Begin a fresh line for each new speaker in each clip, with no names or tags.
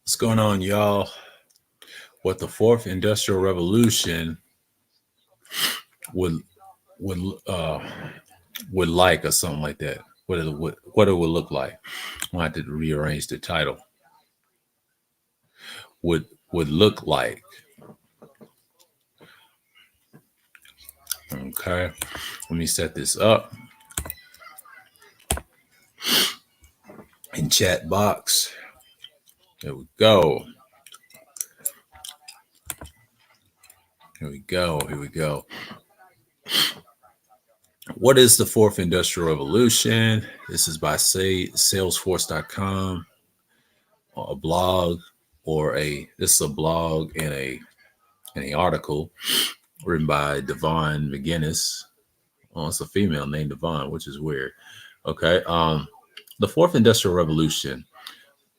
What's going on, y'all? What the fourth industrial revolution would would uh would like, or something like that. What it would look like. I have to rearrange the title. Would look like. Okay. Let me set this up in chat box. There we go. Here we go. Here we go. What is the fourth industrial revolution? This is by Salesforce.com, a blog, or a this is a blog and an article written by Devon McGinnis. Oh, it's a female named Devon, which is weird. Okay. The fourth industrial revolution,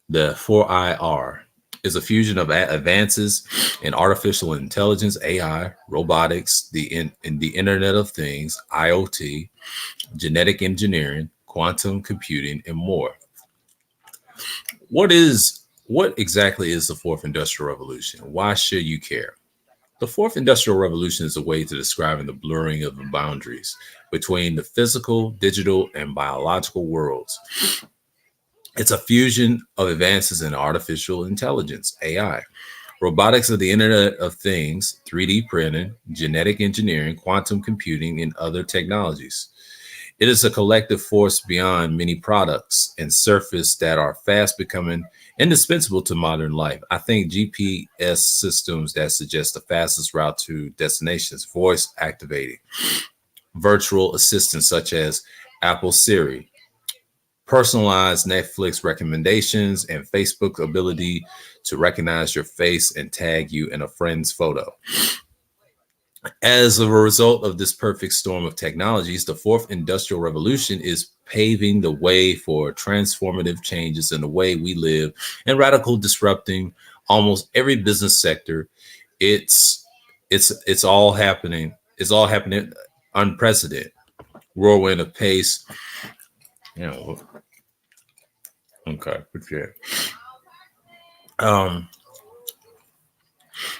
the 4IR, is a fusion of advances in artificial intelligence, AI, robotics, the Internet of Things, IoT, genetic engineering, quantum computing, and more. What exactly is the fourth industrial revolution? Why should you care? The fourth industrial revolution is a way to describing the blurring of the boundaries between the physical, digital, and biological worlds. It's a fusion of advances in artificial intelligence, AI, robotics of the Internet of Things, 3D printing, genetic engineering, quantum computing, and other technologies. It is a collective force beyond many products and surface that are fast becoming indispensable to modern life. I think GPS systems that suggest the fastest route to destinations, voice activating, virtual assistants such as Apple Siri, personalized Netflix recommendations, and Facebook's ability to recognize your face and tag you in a friend's photo. As a result of this perfect storm of technologies, the fourth industrial revolution is paving the way for transformative changes in the way we live and radical disrupting almost every business sector. It's all happening. It's all happening unprecedented. Whirlwind of pace. You know, okay, yeah. Um,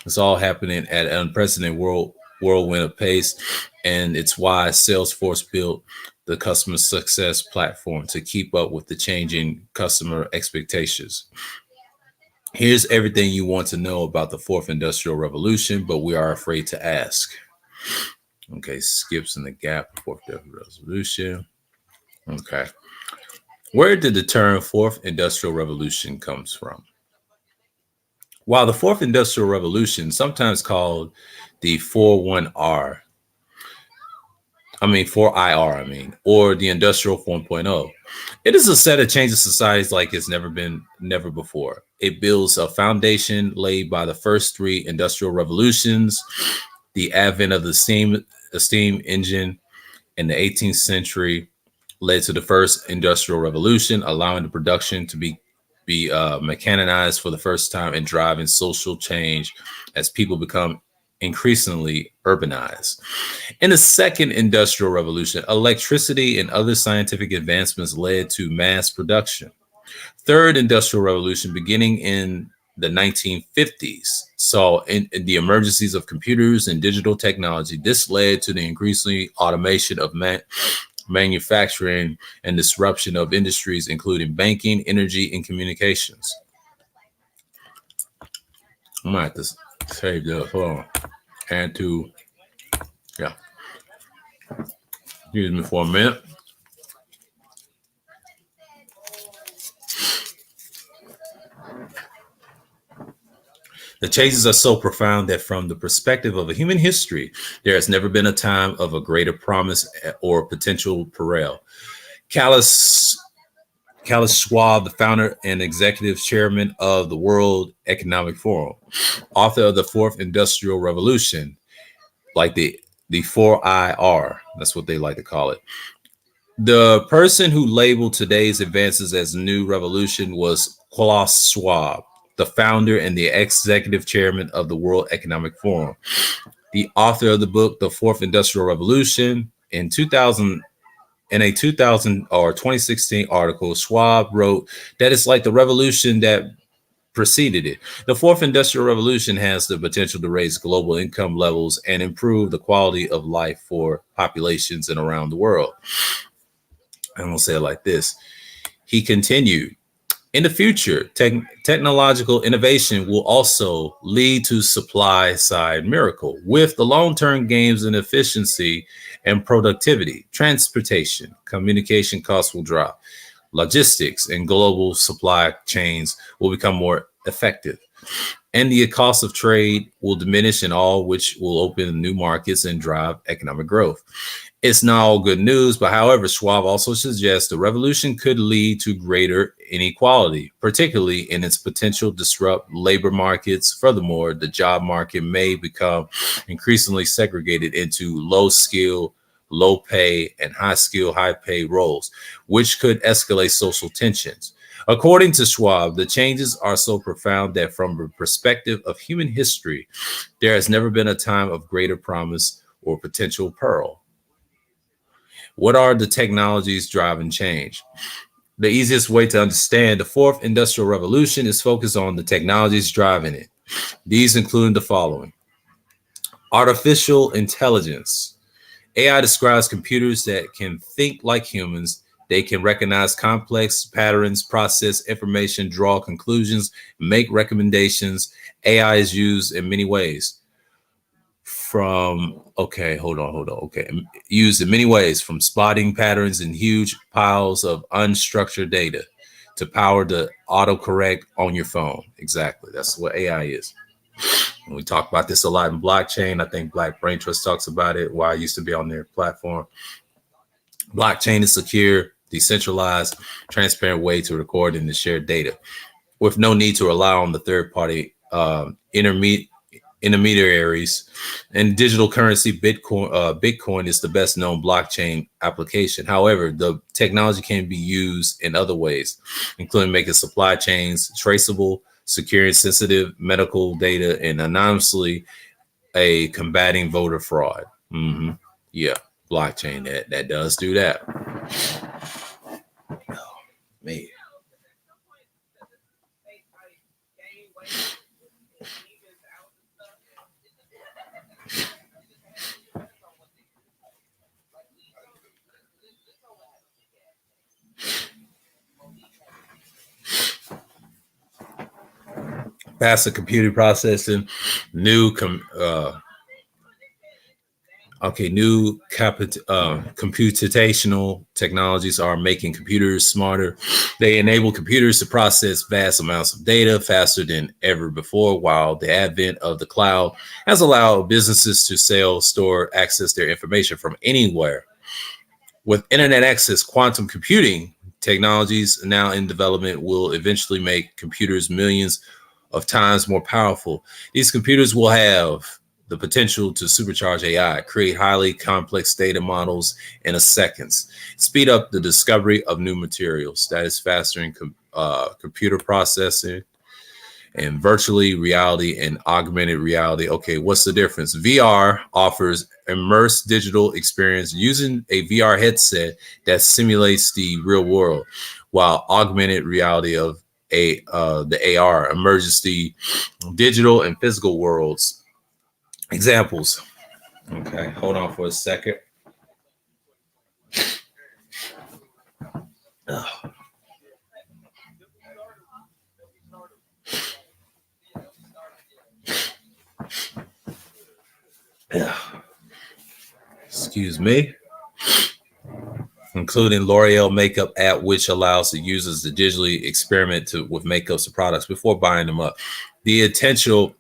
it's all happening at an unprecedented whirlwind of pace, and it's why Salesforce built the customer success platform to keep up with the changing customer expectations. Here's everything you want to know about the fourth industrial revolution, but we are afraid to ask. Okay, skips in the gap, fourth industrial revolution. Okay. Where did the term fourth industrial revolution comes from? While the fourth industrial revolution, sometimes called the 41R, 4IR, or the Industrial 4.0. It is a set of changes societies like it's never before. It builds a foundation laid by the first three industrial revolutions, the advent of the steam engine in the 18th century led to the first industrial revolution, allowing the production to be mechanized for the first time and driving social change as people become increasingly urbanized. In the second industrial revolution, electricity and other scientific advancements led to mass production. Third industrial revolution, beginning in the 1950s, saw in the emergencies of computers and digital technology. This led to the increasing automation of manufacturing and disruption of industries, including banking, energy, and communications. I might have to save this. Hold on. And to, yeah, excuse me for a minute. The changes are so profound that from the perspective of a human history, there has never been a time of a greater promise or potential peril. Callus Schwab, the founder and executive chairman of the World Economic Forum, author of the Fourth Industrial Revolution, like the 4IR, that's what they like to call it. The person who labeled today's advances as new revolution was Klaus Schwab, the founder and the executive chairman of the World Economic Forum. The author of the book, The Fourth Industrial Revolution, in 2000 In a 2000 or 2016 article, Schwab wrote that it's like the revolution that preceded it. The fourth industrial revolution has the potential to raise global income levels and improve the quality of life for populations and around the world. I'm going to say it like this. He continued, in the future, technological innovation will also lead to supply side miracle with the long-term gains in efficiency and productivity. Transportation, communication costs will drop. Logistics and global supply chains will become more effective. And the cost of trade will diminish, and all which will open new markets and drive economic growth. It's not all good news, but however, Schwab also suggests the revolution could lead to greater inequality, particularly in its potential to disrupt labor markets. Furthermore, the job market may become increasingly segregated into low skill, low pay, and high skill, high pay roles, which could escalate social tensions. According to Schwab, the changes are so profound that from the perspective of human history, there has never been a time of greater promise or potential peril. What are the technologies driving change? The easiest way to understand the fourth industrial revolution is focused on the technologies driving it. These include the following: artificial intelligence. AI describes computers that can think like humans. They can recognize complex patterns, process information, draw conclusions, make recommendations. AI is used in many ways. Used in many ways, from spotting patterns in huge piles of unstructured data to power the autocorrect on your phone. Exactly. That's what AI is. And we talk about this a lot in blockchain. I think Black Brain Trust talks about it. Why I used to be on their platform. Blockchain is secure, decentralized, transparent way to record and to share data with no need to rely on the third party intermediaries. And digital currency, Bitcoin is the best known blockchain application. However, the technology can be used in other ways, including making supply chains traceable, securing sensitive medical data, and anonymously combating voter fraud. Yeah, blockchain that does do that. Oh, man. Faster computer processing, new computational technologies are making computers smarter. They enable computers to process vast amounts of data faster than ever before, while the advent of the cloud has allowed businesses to sell, store, access their information from anywhere. With internet access, quantum computing technologies now in development will eventually make computers millions of times more powerful. These computers will have the potential to supercharge AI, create highly complex data models in a seconds, speed up the discovery of new materials, that is faster in computer processing, and virtually reality and augmented reality. Okay, what's the difference? VR offers immersed digital experience using a VR headset that simulates the real world, while augmented reality of the AR emerges the digital and physical worlds. Examples. Okay, hold on for a second. Ugh. Ugh. Excuse me. Including L'Oreal makeup app, which allows the users to digitally experiment with makeups and products before buying them up. The intentional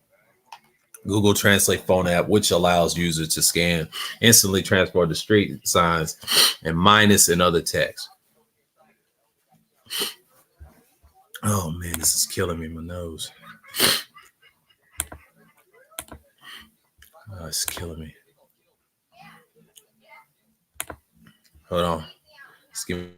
Google Translate phone app, which allows users to scan, instantly transport the street signs and minus and other text. Oh man, this is killing me. My nose. Oh, it's killing me. Hold on. Just give me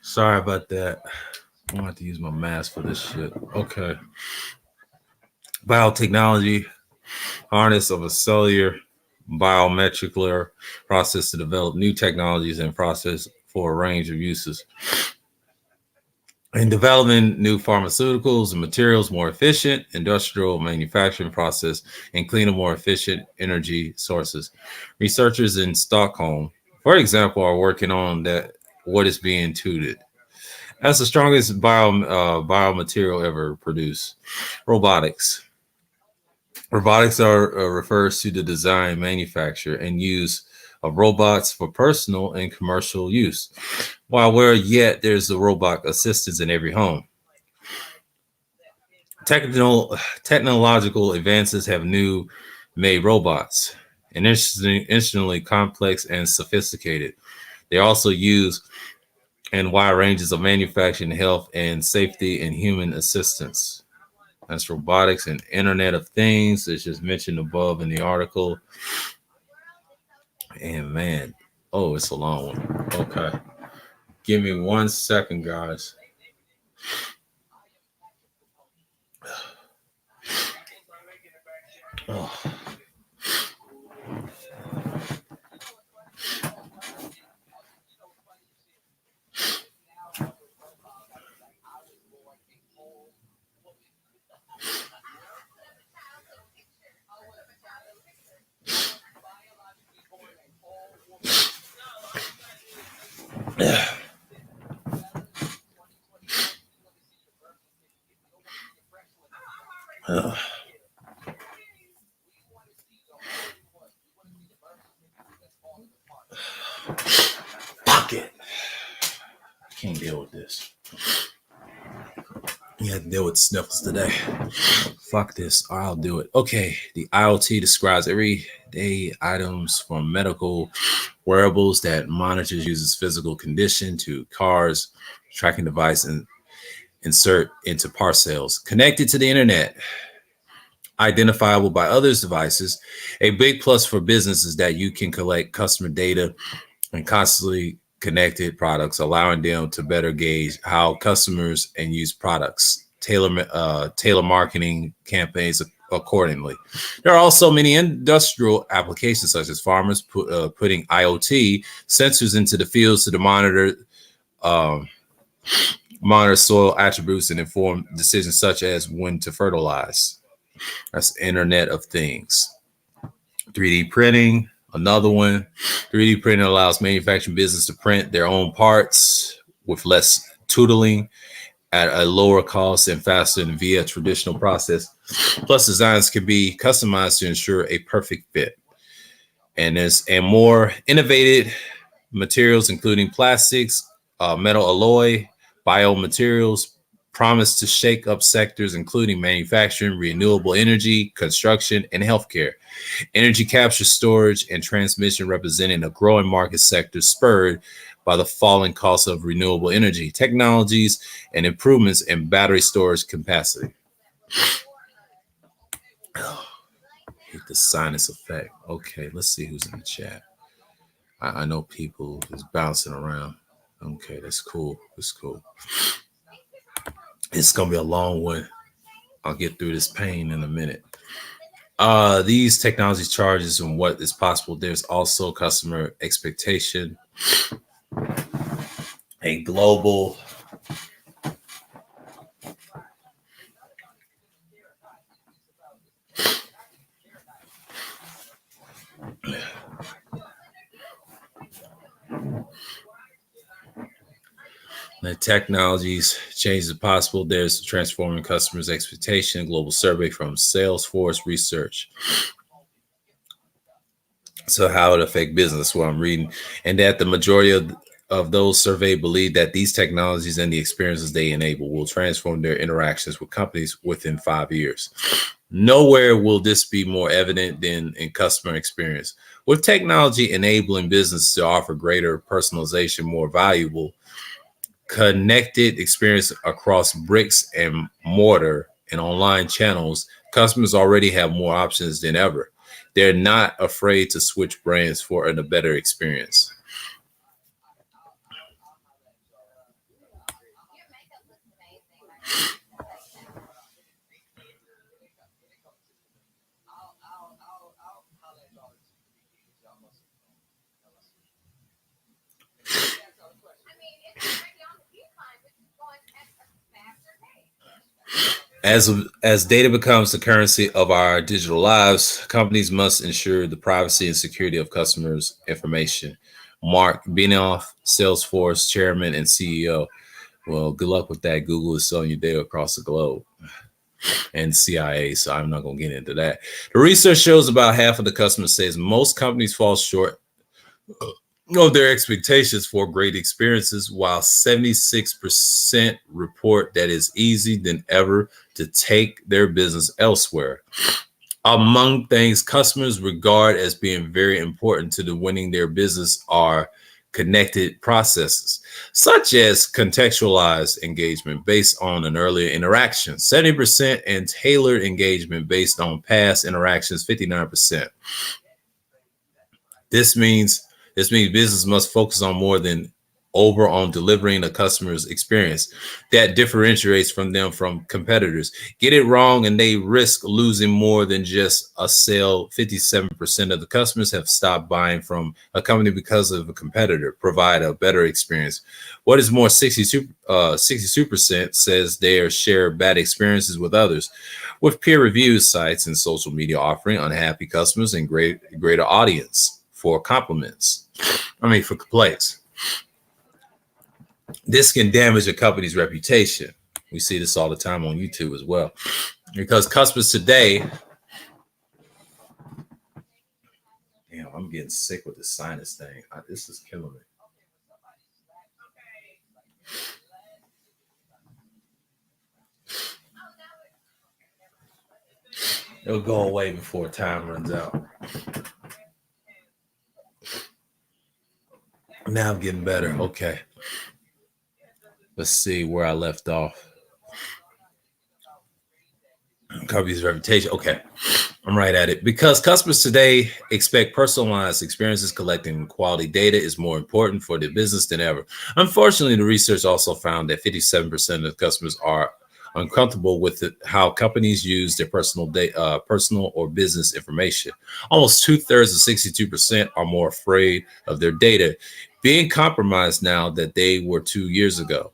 Sorry about that. I'm gonna have to use my mask for this shit. Okay. Biotechnology, harness of a cellular biomolecular process to develop new technologies and process for a range of uses. In developing new pharmaceuticals and materials, more efficient industrial manufacturing process, and cleaner, more efficient energy sources. Researchers in Stockholm, for example, are working on that what is being touted as the strongest biomaterial ever produced. Robotics. Robotics are refers to the design, manufacture, and use of robots for personal and commercial use. While where yet there's the robot assistants in every home. Technological advances have new made robots, and instantly complex and sophisticated. They also use in wide ranges of manufacturing, health, and safety, and human assistance. That's robotics and Internet of Things. It's just mentioned above in the article. And man, oh, it's a long one. Okay. Give me 1 second, guys. Oh. Uh, Fuck it. I can't deal with this. You have to deal with sniffles today. Fuck this. I'll do it. Okay. The IoT describes everyday items from medical wearables that monitors users' physical condition to cars, tracking device, and insert into parcels. Connected to the internet, identifiable by others' devices. A big plus for business is that you can collect customer data and constantly connected products, allowing them to better gauge how customers and use products, tailor marketing campaigns accordingly. There are also many industrial applications, such as farmers putting IoT sensors into the fields to um, monitor soil attributes and inform decisions such as when to fertilize. That's Internet of Things. 3D printing, another one. 3D printing allows manufacturing business to print their own parts with less tootling at a lower cost and faster than via traditional process. Plus, designs can be customized to ensure a perfect fit. And more innovative materials, including plastics, metal alloy, biomaterials, promise to shake up sectors including manufacturing, renewable energy, construction, and healthcare. Energy capture, storage, and transmission representing a growing market sector spurred by the falling cost of renewable energy technologies and improvements in battery storage capacity. Hit the sinus effect. Okay, let's see who's in the chat. I know people is bouncing around. Okay, that's cool. That's cool. It's gonna be a long one. I'll get through this pain in a minute. These technology charges and what is possible. There's also customer expectation, a global the technologies changes possible. There's transforming customers' expectation, global survey from Salesforce Research. So how it affect business, what I'm reading, and that the majority of those surveyed believe that these technologies and the experiences they enable will transform their interactions with companies within 5 years. Nowhere will this be more evident than in customer experience. With technology enabling business to offer greater personalization, more valuable, connected experience across bricks and mortar and online channels, customers already have more options than ever. They're not afraid to switch brands for a better experience. As data becomes the currency of our digital lives, companies must ensure the privacy and security of customers' information. Mark Benioff, Salesforce chairman and CEO. Well, good luck with that. Google is selling your data across the globe and CIA, so I'm not going to get into that. The research shows about half of the customers says most companies fall short of their expectations for great experiences, while 76% report that it's easy than ever to take their business elsewhere. Among things customers regard as being very important to the winning their business are connected processes, such as contextualized engagement based on an earlier interaction, 70%, and tailored engagement based on past interactions, 59%. This means business must focus on more than over on delivering a customer's experience that differentiates from them from competitors. Get it wrong and they risk losing more than just a sale. 57% of the customers have stopped buying from a company because of a competitor provide a better experience. What is more, 62% says they share bad experiences with others, with peer review sites and social media offering unhappy customers and greater audience for compliments. For complaints. This can damage a company's reputation. We see this all the time on YouTube as well. Because customers today, damn, I'm getting sick with the sinus thing. This is killing me. It'll go away before time runs out. Now I'm getting better. Okay. Let's see where I left off. Company's reputation. Okay. I'm right at it. Because customers today expect personalized experiences, collecting quality data is more important for their business than ever. Unfortunately, the research also found that 57% of customers are uncomfortable with how companies use their personal or business information. Almost 2/3 of 62% are more afraid of their data being compromised now than they were 2 years ago.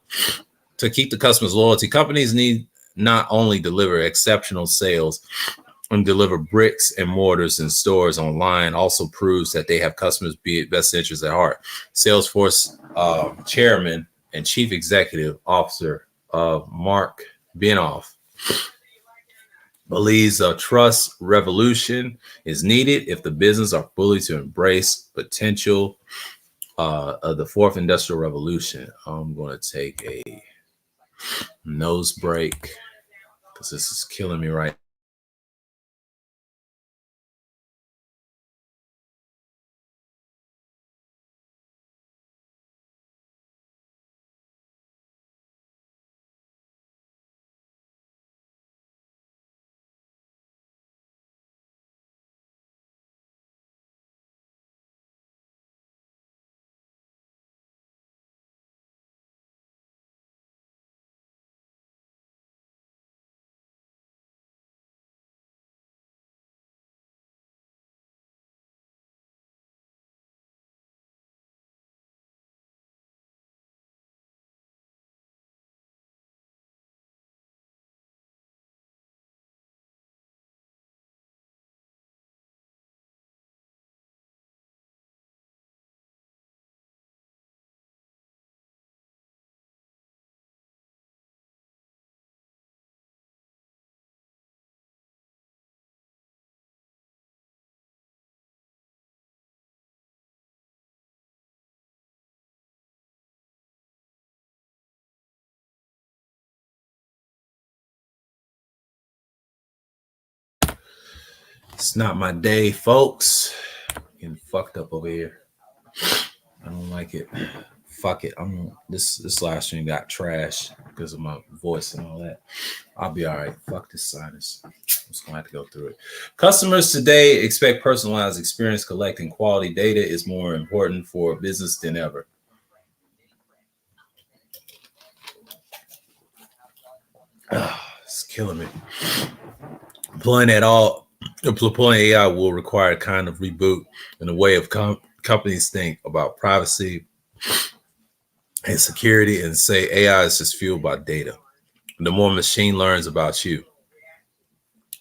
To keep the customers' loyalty, companies need not only deliver exceptional sales and deliver bricks and mortars in stores online, also proves that they have customers' best interests at heart. Salesforce chairman and chief executive officer Mark Benioff believes a trust revolution is needed if the business are fully to embrace potential of the fourth industrial revolution. I'm going to take a nose break because this is killing me right. It's not my day, folks. Getting fucked up over here. I don't like it. Fuck it. This last stream got trash because of my voice and all that. I'll be all right. Fuck this sinus. I'm just gonna have to go through it. Customers today expect personalized experience. Collecting quality data is more important for business than ever. It's killing me. Deploying AI will require a kind of reboot in the way of companies think about privacy and security, and say AI is just fueled by data. The more machine learns about you,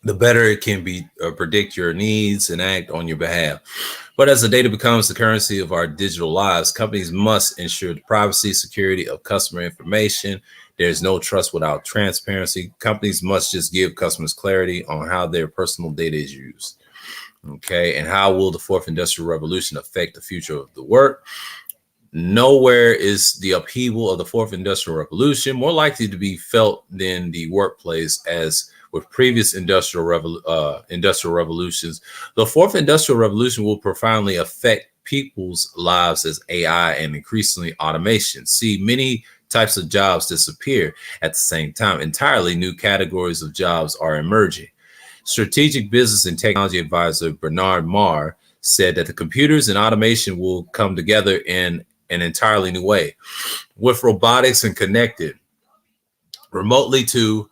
the better it can be predict your needs and act on your behalf. But as the data becomes the currency of our digital lives, companies must ensure the privacy, security of customer information. There's no trust without transparency. Companies must just give customers clarity on how their personal data is used. Okay, and how will the fourth industrial revolution affect the future of the work? Nowhere is the upheaval of the fourth industrial revolution more likely to be felt than the workplace. As with previous industrial revolutions, the fourth industrial revolution will profoundly affect people's lives as AI and increasingly automation see many types of jobs disappear at the same time. Entirely new categories of jobs are emerging. Strategic business and technology advisor Bernard Marr said that the computers and automation will come together in an entirely new way, with robotics and connected remotely to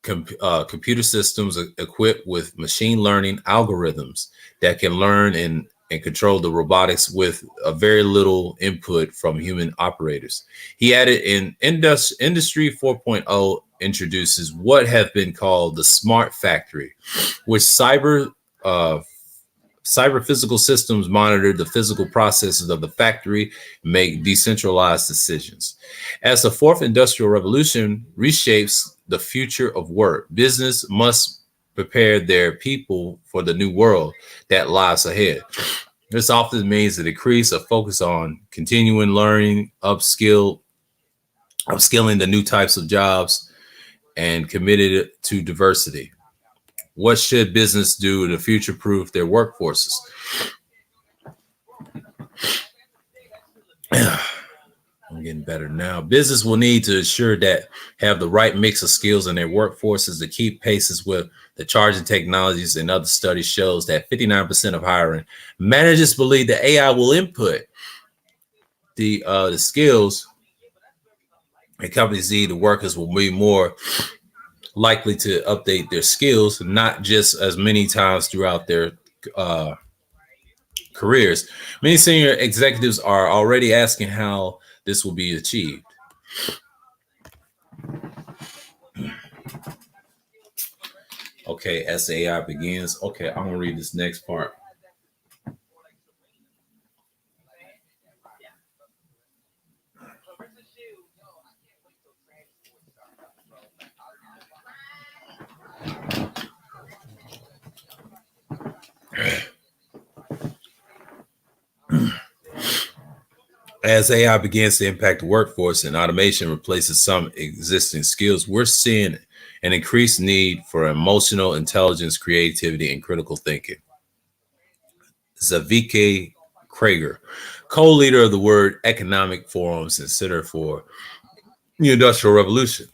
computer systems equipped with machine learning algorithms that can learn and control the robotics with a very little input from human operators. He added, in Industry 4.0 introduces what have been called the smart factory, which cyber physical systems monitor the physical processes of the factory, make decentralized decisions. As the fourth industrial revolution reshapes the future of work, business must prepare their people for the new world that lies ahead. This often means a decrease of focus on continuing learning, upskilling the new types of jobs, and committed to diversity. What should business do to future-proof their workforces? I'm getting better now. Business will need to ensure that have the right mix of skills in their workforces to keep paces with the charging technologies. And other studies shows that 59% of hiring managers believe that AI will input the skills and companies need. The workers will be more likely to update their skills, not just as many times throughout their careers. Many senior executives are already asking how this will be achieved. Okay, as the AI begins. Okay, I'm gonna read this next part. As AI begins to impact the workforce and automation replaces some existing skills, we're seeing an increased need for emotional intelligence, creativity, and critical thinking. Zavika Krager, co-leader of the World Economic Forums and Center for the Industrial Revolution.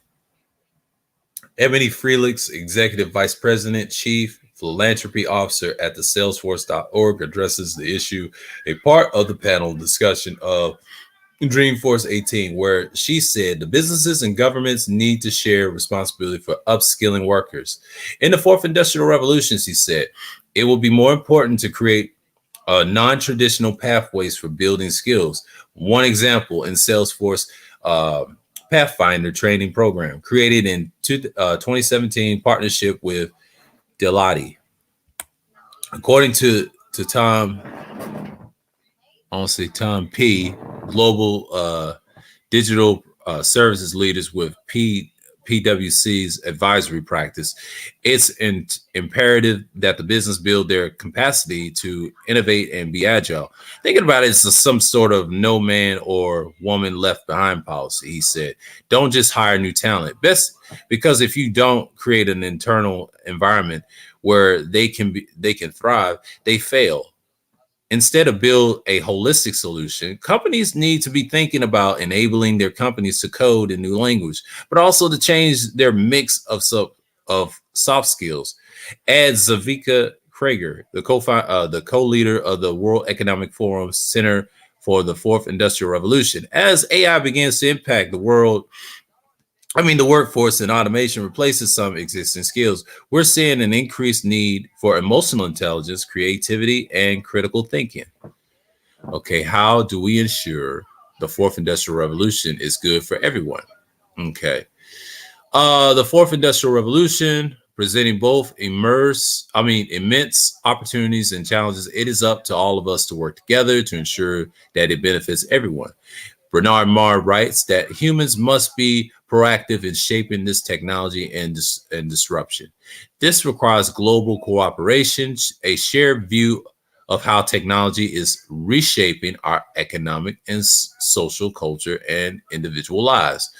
Ebony Felix, Executive Vice President, Chief Philanthropy Officer at the Salesforce.org, addresses the issue, a part of the panel discussion of Dreamforce 18, where she said the businesses and governments need to share responsibility for upskilling workers. In the fourth industrial revolution, she said, it will be more important to create non-traditional pathways for building skills. One example in Salesforce Pathfinder training program created in 2017 partnership with Deloitte. According to Tom P, global digital services leaders with PwC's advisory practice, it's imperative that the business build their capacity to innovate and be agile. Thinking about it, it's some sort of no man or woman left behind policy. He said, don't just hire new talent. Best, because if you don't create an internal environment where they can thrive, they fail. Instead of build a holistic solution, companies need to be thinking about enabling their companies to code in new language, but also to change their mix of soft skills. Adds Zavika Krager, the co-leader of the World Economic Forum Center for the Fourth Industrial Revolution. As AI begins to impact the world, I mean, the workforce and automation replaces some existing skills. We're seeing an increased need for emotional intelligence, creativity, and critical thinking. Okay, how do we ensure the fourth industrial revolution is good for everyone? Okay. The fourth industrial revolution presenting both immense opportunities and challenges. It is up to all of us to work together to ensure that it benefits everyone. Bernard Marr writes that humans must be proactive in shaping this technology and disruption. This requires global cooperation, a shared view of how technology is reshaping our economic and social culture and individual lives.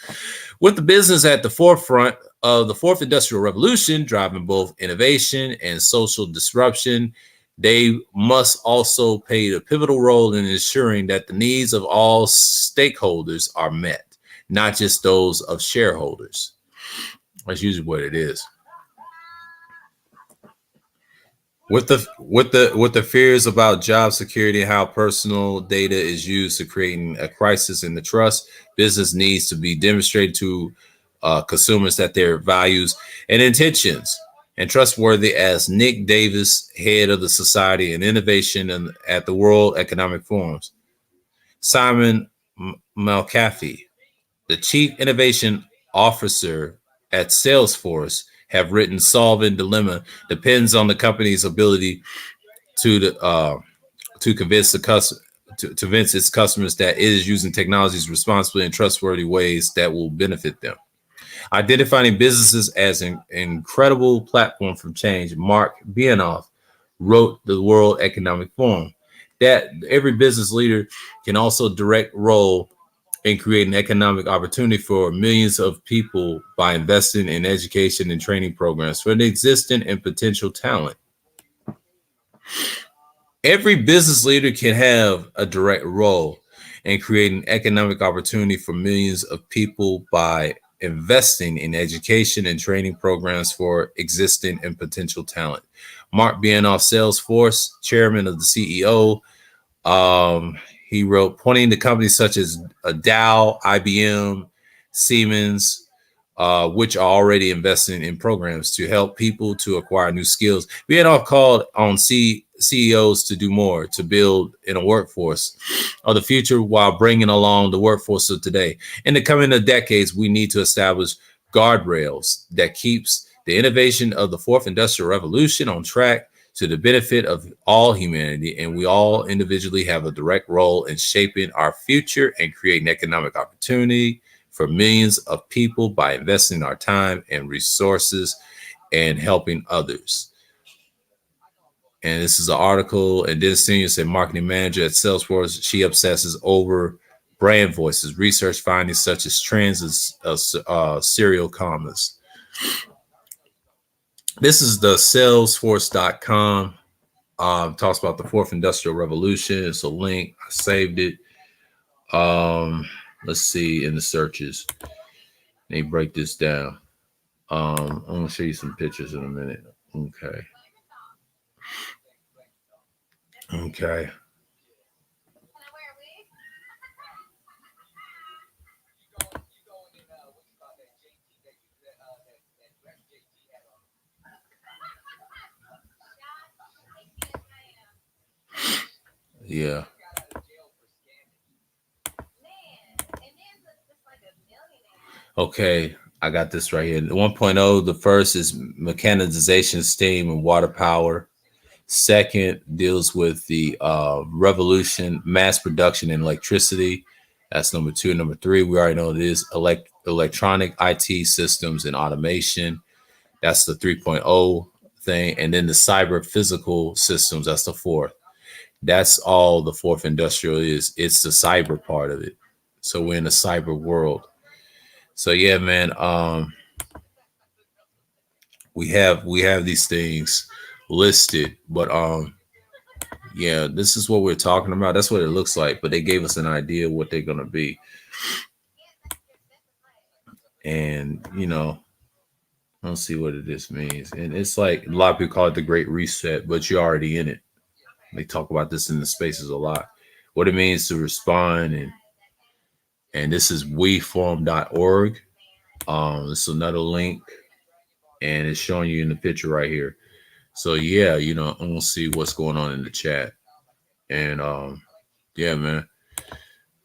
With the business at the forefront of the fourth industrial revolution, driving both innovation and social disruption, they must also play a pivotal role in ensuring that the needs of all stakeholders are met, not just those of shareholders. That's usually what it is. With the fears about job security and how personal data is used to creating a crisis in the trust, business needs to be demonstrated to consumers that their values and intentions and trustworthy. As Nick Davis, head of the Society and Innovation at the World Economic Forums, Simon Malcafy, the Chief Innovation Officer at Salesforce, have written, solving dilemma depends on the company's ability to convince the customer to convince its customers that it is using technologies responsibly and trustworthy ways that will benefit them. Identifying businesses as an incredible platform for change, Mark Bianoff wrote the World Economic Forum that every business leader can also direct role in creating economic opportunity for millions of people by investing in education and training programs for the existing and potential talent. Every business leader can have a direct role in creating economic opportunity for millions of people by investing in education and training programs for existing and potential talent. Mark Bianoff, Salesforce, chairman of the CEO, he wrote, pointing to companies such as Dow, IBM, Siemens, which are already investing in programs to help people to acquire new skills. Bianoff called on CEOs to do more to build in a workforce of the future while bringing along the workforce of today. In the coming decades, we need to establish guardrails that keeps the innovation of the fourth industrial revolution on track to the benefit of all humanity, and we all individually have a direct role in shaping our future and creating economic opportunity for millions of people by investing our time and resources and helping others. And this is an article, and Dennis Senior said, marketing manager at Salesforce, she obsesses over brand voices, research findings such as trends of serial commas. This is the Salesforce.com. Talks about the fourth industrial revolution. It's a link. I saved it. Let's see in the searches. They break this down. I'm gonna show you some pictures in a minute. Okay. Okay. Yeah. Okay, I got this right here. 1.0, the first is mechanization, steam, and water power. Second deals with the revolution, mass production, and electricity. That's number two. Number three, we already know it is electronic IT systems and automation. That's the 3.0 thing. And then the cyber physical systems, that's the fourth. That's all the fourth industrial is. It's the cyber part of it. So we're in a cyber world. So yeah, man, we have these things listed, but yeah, this is what we're talking about. That's what it looks like, but they gave us an idea of what they're gonna be. And let's see what this means. And it's like a lot of people call it the Great Reset, but you're already in it. They talk about this in the spaces a lot. What it means to respond, and this is weforum.org. It's another link, and it's showing you in the picture right here. So yeah, I'm gonna see what's going on in the chat, and yeah, man,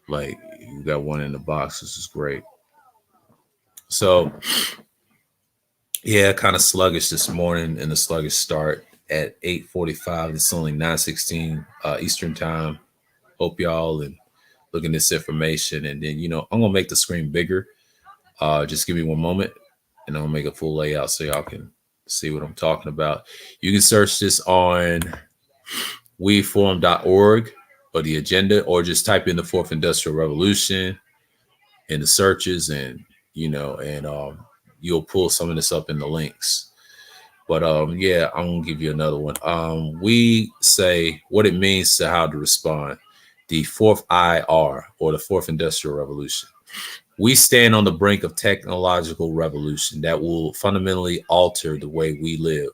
like you got one in the box. This is great. So yeah, kind of sluggish this morning, and the sluggish start at 8:45. It's only 9:16 Eastern time. Hope y'all and looking this information, and then I'm gonna make the screen bigger. Just give me one moment, and I'm gonna make a full layout so y'all can see what I'm talking about. You can search this on weforum.org or the agenda, or just type in the fourth industrial revolution in the searches, and you'll pull some of this up in the links. But yeah, I'm gonna give you another one. We say what it means to how to respond. The fourth IR, or the fourth industrial revolution. We stand on the brink of technological revolution that will fundamentally alter the way we live,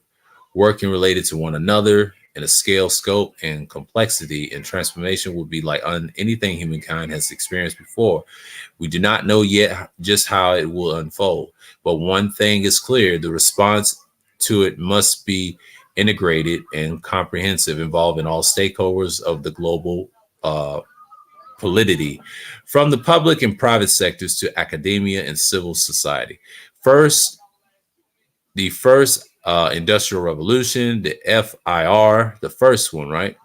working related to one another in a scale, scope, and complexity, and transformation will be like anything humankind has experienced before. We do not know yet just how it will unfold, but one thing is clear: the response to it must be integrated and comprehensive, involving all stakeholders of the global polity, from the public and private sectors to academia and civil society. First, the first industrial revolution, the FIR, the first one, right,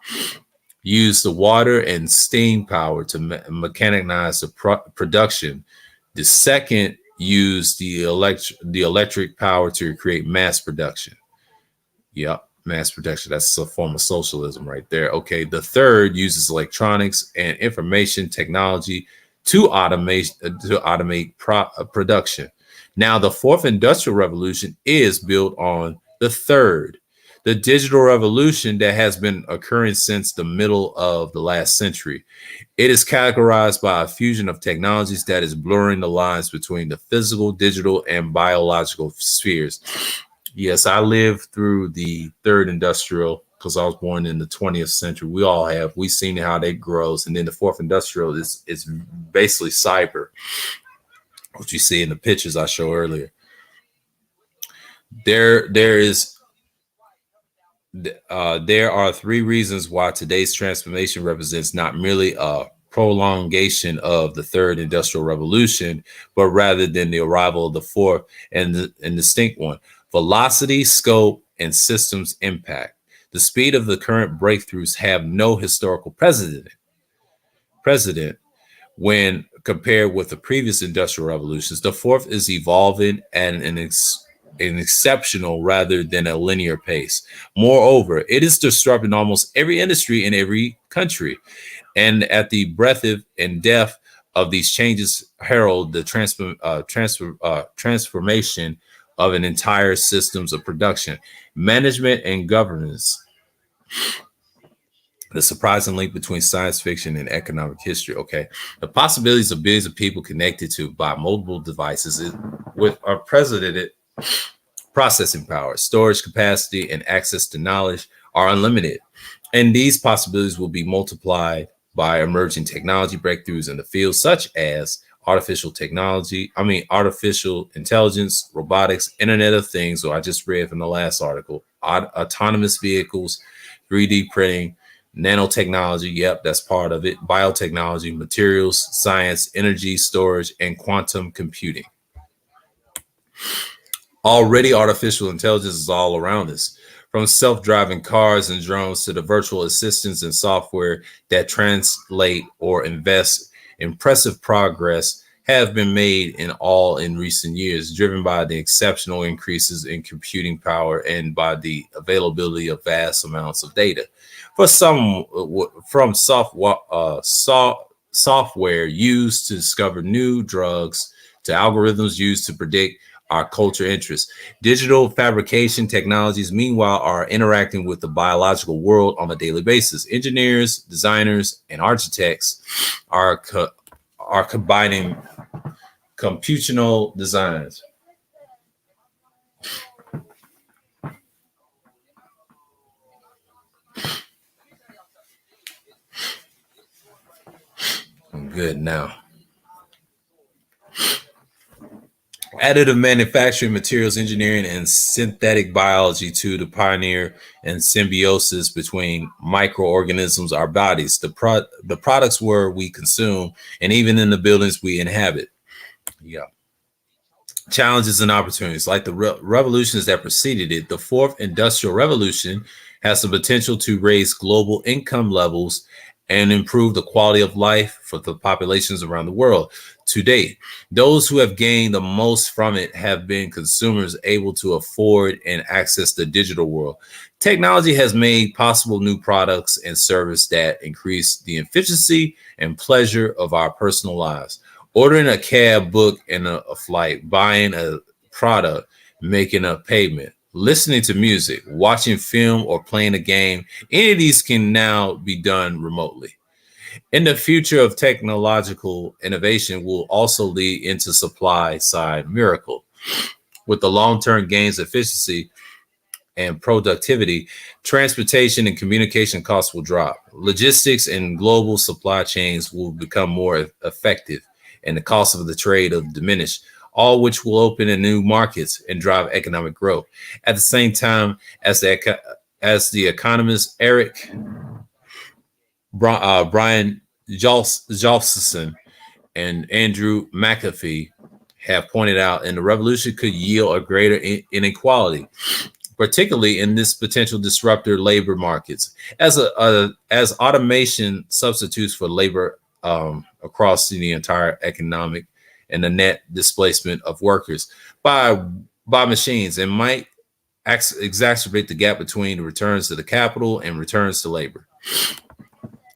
used the water and steam power to mechanize the production. The second used the electric power to create mass production. Yep, mass production. That's a form of socialism right there. Okay, the third uses electronics and information technology to automate production. Now, the fourth industrial revolution is built on the third, the digital revolution that has been occurring since the middle of the last century. It is categorized by a fusion of technologies that is blurring the lines between the physical, digital, and biological spheres. Yes, I lived through the third industrial because I was born in the 20th century. We all have. We've seen how that grows. And then the fourth industrial is basically cyber, what you see in the pictures I showed earlier. There are three reasons why today's transformation represents not merely a prolongation of the third industrial revolution, but rather than the arrival of the fourth and distinct one: velocity, scope, and systems impact. The speed of the current breakthroughs have no historical precedent when compared with the previous industrial revolutions. The fourth is evolving at an exceptional rather than a linear pace. Moreover, it is disrupting almost every industry in every country. And at the breadth and depth of these changes herald the transformation of an entire systems of production, management, and governance. The surprising link between science fiction and economic history. Okay, the possibilities of billions of people connected to by multiple devices with unprecedented processing power, storage capacity, and access to knowledge are unlimited. And these possibilities will be multiplied by emerging technology breakthroughs in the field, such as artificial intelligence, robotics, Internet of Things, or I just read from the last article, autonomous vehicles, 3D printing, nanotechnology. Yep, that's part of it. Biotechnology, materials, science, energy storage, and quantum computing. Already, artificial intelligence is all around us, from self-driving cars and drones to the virtual assistants and software that translate or invest. Impressive progress have been made in recent years, driven by the exceptional increases in computing power and by the availability of vast amounts of data. For some, from software used to discover new drugs to algorithms used to predict our culture interests. Digital fabrication technologies, meanwhile, are interacting with the biological world on a daily basis. Engineers, designers, and architects are combining computational designs. I'm good now. additive manufacturing, materials engineering, and synthetic biology to the pioneer and symbiosis between microorganisms, our bodies, the products where we consume, and even in the buildings we inhabit. Yeah. Challenges and opportunities. Like the revolutions that preceded it, the fourth industrial revolution has the potential to raise global income levels and improve the quality of life for the populations around the world. To date, those who have gained the most from it have been consumers able to afford and access the digital world. Technology has made possible new products and services that increase the efficiency and pleasure of our personal lives. Ordering a cab, book, and a flight, buying a product, making a payment, listening to music, watching film, or playing a game, any of these can now be done remotely. In the future of technological innovation will also lead into supply side miracle. With the long-term gains efficiency and productivity, transportation and communication costs will drop. Logistics and global supply chains will become more effective, and the cost of the trade will diminish, all which will open in new markets and drive economic growth. At the same time, as the economist Brian Jolfson and Andrew McAfee have pointed out, and the revolution could yield a greater inequality, particularly in this potential disruptor labor markets, as automation substitutes for labor across the entire economic, and the net displacement of workers by machines, and might exacerbate the gap between the returns to the capital and returns to labor.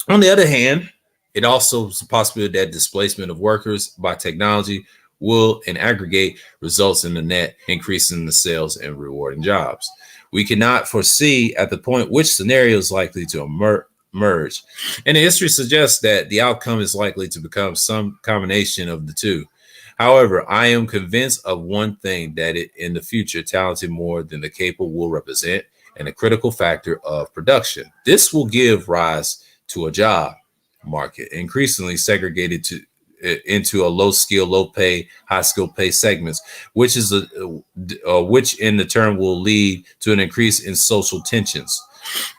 On the other hand, it also is a possibility that displacement of workers by technology will, in aggregate, results in the net increase in the sales and rewarding jobs. We cannot foresee at the point which scenario is likely to emerge, and the history suggests that the outcome is likely to become some combination of the two. However, I am convinced of one thing, that in the future, talented more than the capable will represent and a critical factor of production. This will give rise to a job market increasingly segregated into a low skill, low pay, high skill pay segments, which in the turn will lead to an increase in social tensions.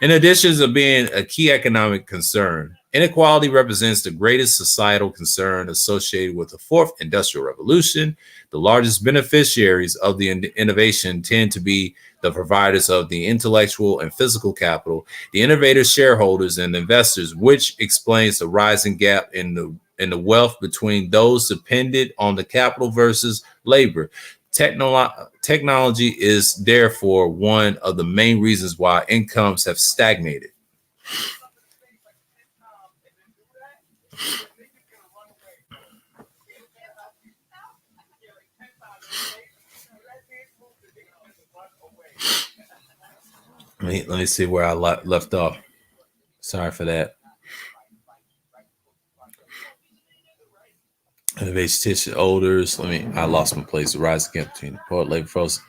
In addition to being a key economic concern, inequality represents the greatest societal concern associated with the fourth industrial revolution. The largest beneficiaries of the innovation tend to be the providers of the intellectual and physical capital, the innovators, shareholders, and investors, which explains the rising gap in the wealth between those dependent on the capital versus labor. Technology is therefore one of the main reasons why incomes have stagnated. Let me see where I left off. Sorry for that. Innovation odors. I lost my place. The rise gap between the poor labor force.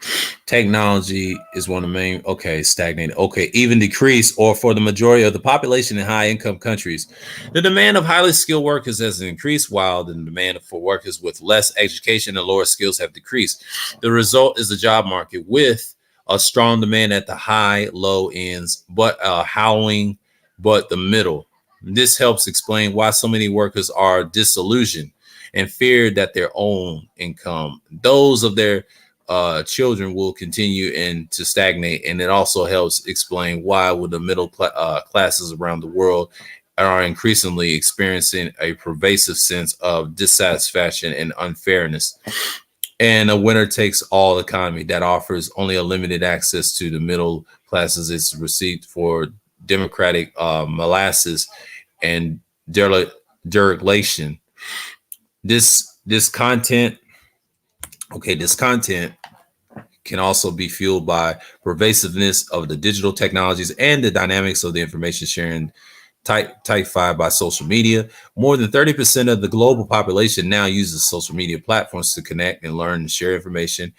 Technology is one of the main. Okay, stagnated. Okay, even decrease, or for the majority of the population in high income countries, the demand of highly skilled workers has increased, while the demand for workers with less education and lower skills have decreased. The result is a job market with a strong demand at the high, low ends, but howling, but the middle. This helps explain why so many workers are disillusioned and fear that their own income, those of their children, will continue and to stagnate. And it also helps explain why with the middle classes around the world are increasingly experiencing a pervasive sense of dissatisfaction and unfairness, and a winner takes all economy that offers only a limited access to the middle classes. It's received for democratic molasses and deregulation. This content can also be fueled by pervasiveness of the digital technologies and the dynamics of the information sharing typified by social media. More than 30% of the global population now uses social media platforms to connect and learn and share information.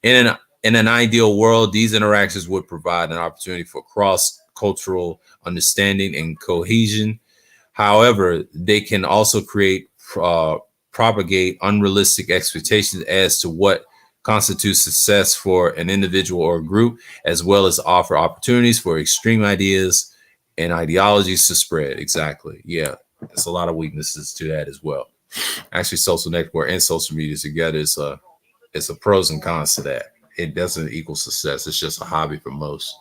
In an ideal world, these interactions would provide an opportunity for cross-cultural understanding and cohesion. However, they can also propagate unrealistic expectations as to what constitutes success for an individual or group, as well as offer opportunities for extreme ideas and ideologies to spread. Exactly. Yeah. There's a lot of weaknesses to that as well. Actually, social network and social media together is a pros and cons to that. It doesn't equal success. It's just a hobby for most.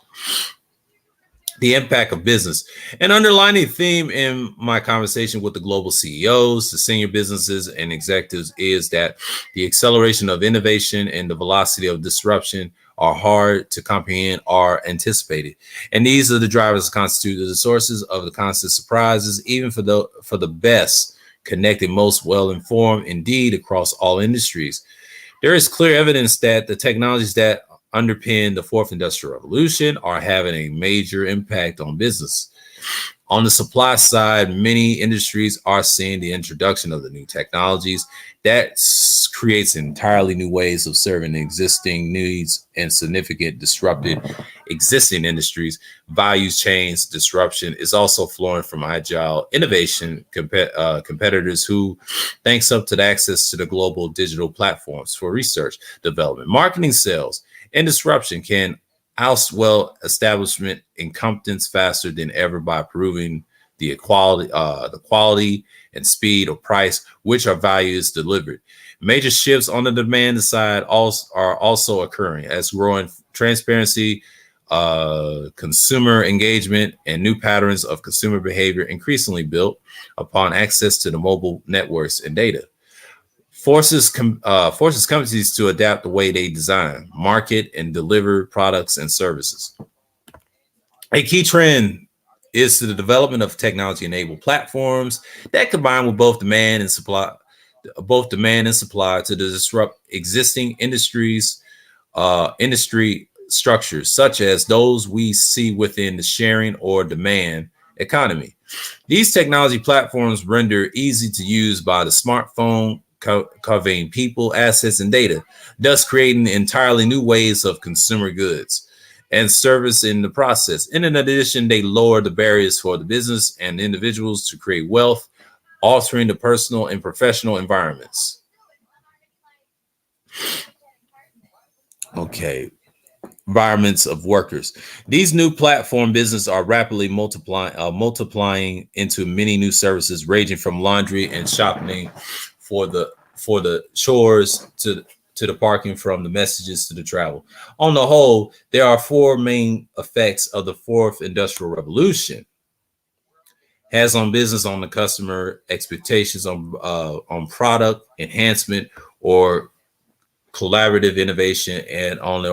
The impact of business. An underlining theme in my conversation with the global CEOs, the senior businesses, and executives is that the acceleration of innovation and the velocity of disruption are hard to comprehend or anticipated. And these are the drivers that constitute the sources of the constant surprises, even for the best connected, most well-informed, indeed, across all industries. There is clear evidence that the technologies that underpin the fourth industrial revolution are having a major impact on business. On the supply side, many industries are seeing the introduction of the new technologies that creates entirely new ways of serving existing needs and significant disrupted existing industries. Value chains disruption is also flowing from agile innovation competitors who, thanks up to the access to the global digital platforms for research, development, marketing, sales, and disruption, can oust well-establishment incumbents faster than ever by proving the quality and speed of price which our value is delivered. Major shifts on the demand side are also occurring as growing transparency, consumer engagement, and new patterns of consumer behavior increasingly built upon access to the mobile networks and data. Forces companies to adapt the way they design, market, and deliver products and services. A key trend is to the development of technology-enabled platforms that combine with both demand and supply to disrupt existing industry structures, such as those we see within the sharing or demand economy. These technology platforms render easy to use by the smartphone, conveying people, assets, and data, thus creating entirely new ways of consumer goods and service in the process. And in addition, they lower the barriers for the business and individuals to create wealth, altering the personal and professional environments. Okay, environments of workers. These new platform businesses are rapidly multiplying into many new services, ranging from laundry and shopping for the chores to the parking, from the messages to the travel. On the whole, there are four main effects of the fourth industrial revolution has on business, on the customer expectations, on product enhancement or collaborative innovation, and on the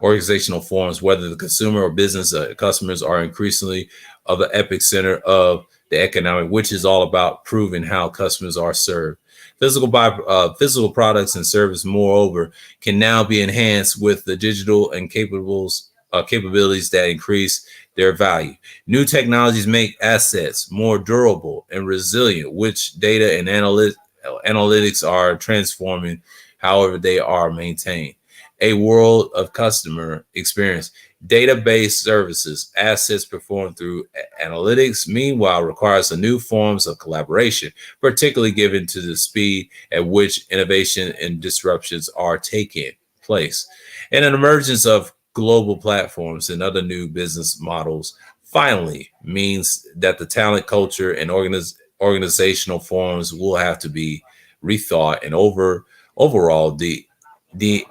organizational forms, whether the consumer or business customers are increasingly of the epic center of the economic, which is all about proving how customers are served. Physical products and service, moreover, can now be enhanced with the digital and capabilities that increase their value. New technologies make assets more durable and resilient, which data and analytics are transforming. However, they are maintained. A world of customer experience. Database services, assets performed through analytics, meanwhile, requires a new forms of collaboration, particularly given to the speed at which innovation and disruptions are taking place. And an emergence of global platforms and other new business models finally means that the talent culture and organizational forms will have to be rethought, and overall the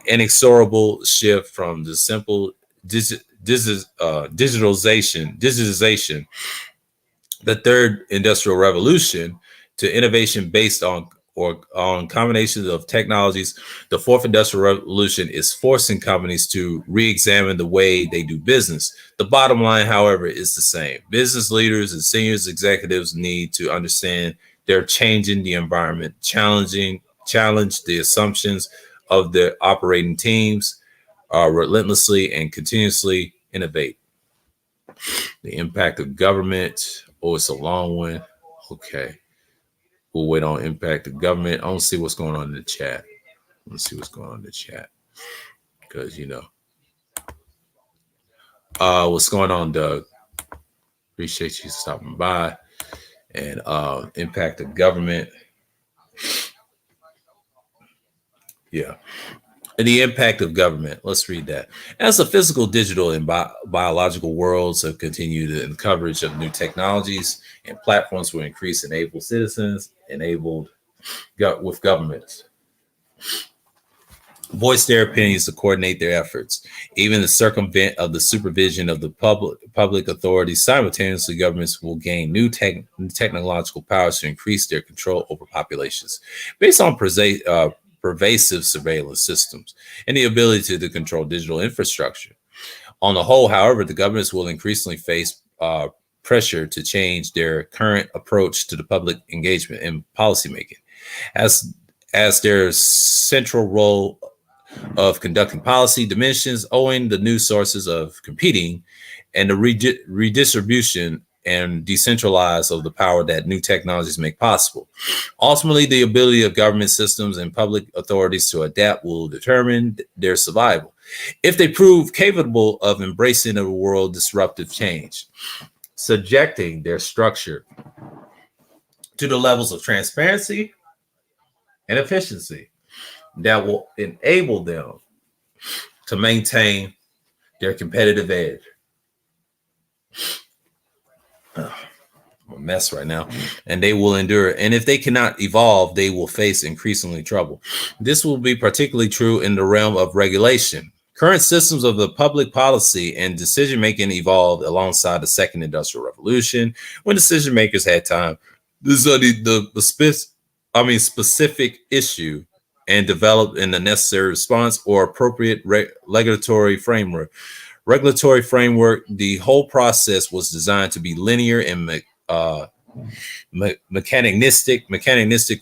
inexorable shift from the simple digitization, the third industrial revolution, to innovation based on combinations of technologies. The fourth industrial revolution is forcing companies to re-examine the way they do business. The bottom line, however, is the same. Business leaders and senior executives need to understand they're changing the environment, challenge the assumptions of their operating teams, relentlessly and continuously innovate. The impact of government. Oh, it's a long one. Okay. We'll wait on impact of government. I don't see what's going on in the chat. Let's see what's going on in the chat. Because, what's going on, Doug? Appreciate you stopping by. And impact of government. Yeah. And the impact of government. Let's read that. As the physical, digital, and biological worlds have continued in coverage of new technologies and platforms will increase enable citizens, enabled with governments voice their opinions to coordinate their efforts. Even the circumvent of the supervision of the public authorities, simultaneously governments will gain new technological powers to increase their control over populations based on pervasive surveillance systems and the ability to control digital infrastructure. On the whole, however, the governments will increasingly face pressure to change their current approach to the public engagement in policymaking as their central role of conducting policy diminishes owing the new sources of competing and the redistribution and decentralize of the power that new technologies make possible. Ultimately, the ability of government systems and public authorities to adapt will determine their survival. If they prove capable of embracing a world disruptive change, subjecting their structure to the levels of transparency and efficiency that will enable them to maintain their competitive edge. I'm a mess right now. And they will endure. And if they cannot evolve, they will face increasingly trouble. This will be particularly true in the realm of regulation. Current systems of the public policy and decision making evolved alongside the Second Industrial Revolution, when decision makers had time to study the specific issue and develop in the necessary response or appropriate regulatory framework. The whole process was designed to be linear and mechanistic,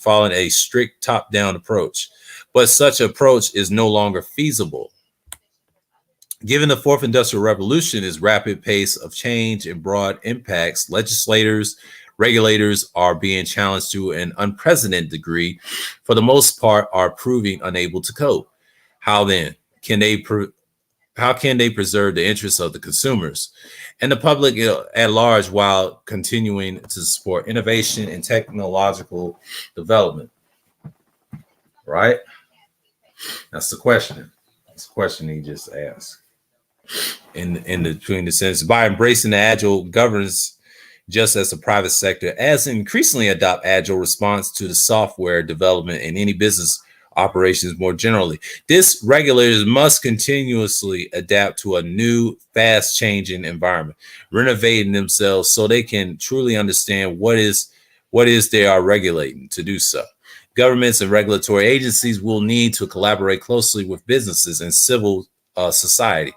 following a strict top-down approach. But such approach is no longer feasible. Given the Fourth Industrial Revolution's rapid pace of change and broad impacts, legislators, regulators are being challenged to an unprecedented degree, for the most part, are proving unable to cope. How then can they preserve the interests of the consumers and the public at large while continuing to support innovation and technological development? Right? That's the question. That's the question he just asked. Between the sentences, by embracing the agile governance, just as the private sector as increasingly adopt agile response to the software development in any business operations more generally. This regulators must continuously adapt to a new, fast changing environment, renovating themselves so they can truly understand what is they are regulating to do so. Governments and regulatory agencies will need to collaborate closely with businesses and civil society.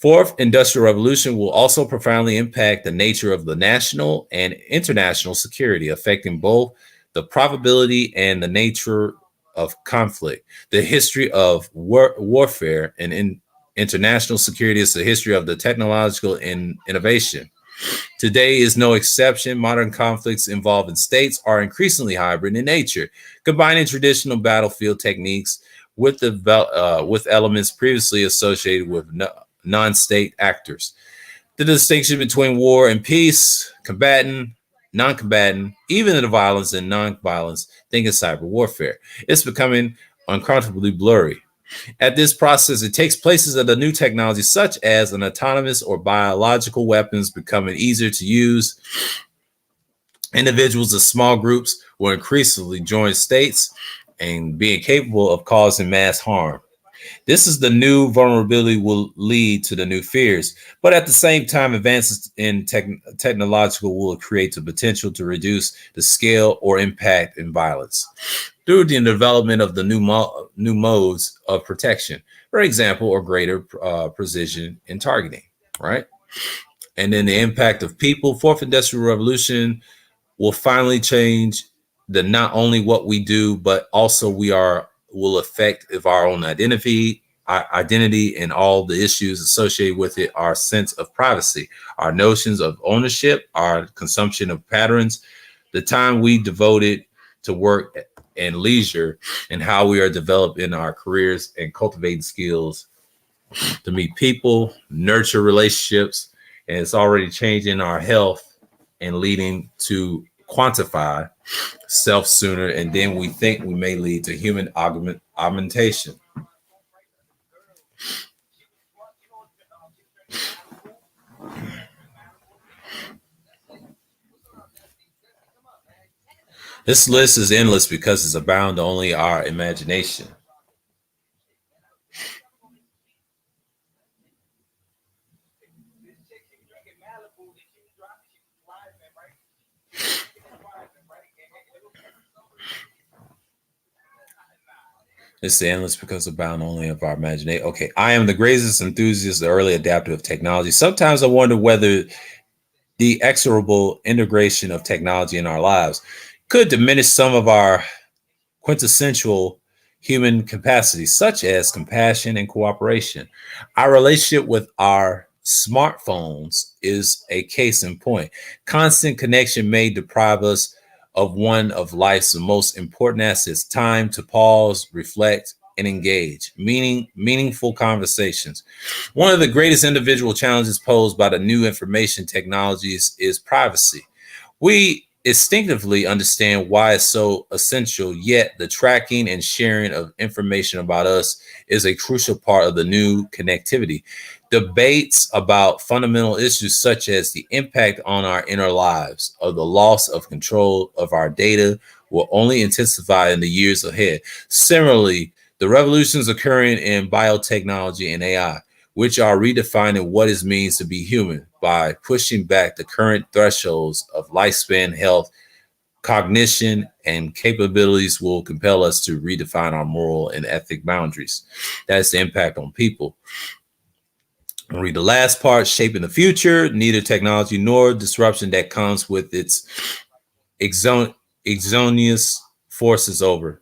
Fourth Industrial Revolution will also profoundly impact the nature of the national and international security, affecting both the probability and the nature of conflict. The history of warfare and international security is the history of the technological innovation. Today is no exception. Modern conflicts involving states are increasingly hybrid in nature, combining traditional battlefield techniques with elements previously associated with non-state actors. The distinction between war and peace, combatant, non-combatant, even the violence and non-violence thing is cyber warfare. It's becoming uncomfortably blurry. At this process, it takes places of the new technology, such as an autonomous or biological weapons, becoming easier to use. Individuals and small groups will increasingly join states and being capable of causing mass harm. This is the new vulnerability will lead to the new fears, but at the same time, advances in technological will create the potential to reduce the scale or impact in violence through the development of the new modes of protection, for example, or greater precision in targeting, right? And then the impact of people. Fourth Industrial Revolution will finally change not only what we do, but also will affect our own identity and all the issues associated with it, our sense of privacy, our notions of ownership, our consumption of patterns, the time we devoted to work and leisure, and how we are developing our careers and cultivating skills to meet people, nurture relationships, and it's already changing our health and leading to quantify self sooner, and then we think we may lead to human augmentation. This list is endless because it's abound only our imagination. It's endless because of bound only of our imagination. Okay, I am the greatest enthusiast, the early adapter of technology. Sometimes I wonder whether the exorable integration of technology in our lives could diminish some of our quintessential human capacities, such as compassion and cooperation. Our relationship with our smartphones is a case in point. Constant connection may deprive us of one of life's most important assets, time to pause, reflect, and engage meaningful conversations. One of the greatest individual challenges posed by the new information technologies is privacy. We instinctively understand why it's so essential, yet the tracking and sharing of information about us is a crucial part of the new connectivity. Debates about fundamental issues such as the impact on our inner lives or the loss of control of our data will only intensify in the years ahead. Similarly, the revolutions occurring in biotechnology and AI, which are redefining what it means to be human by pushing back the current thresholds of lifespan, health, cognition, and capabilities, will compel us to redefine our moral and ethic boundaries. That's the impact on people. I'll read the last part, shaping the future. Neither technology nor disruption that comes with its exogenous forces over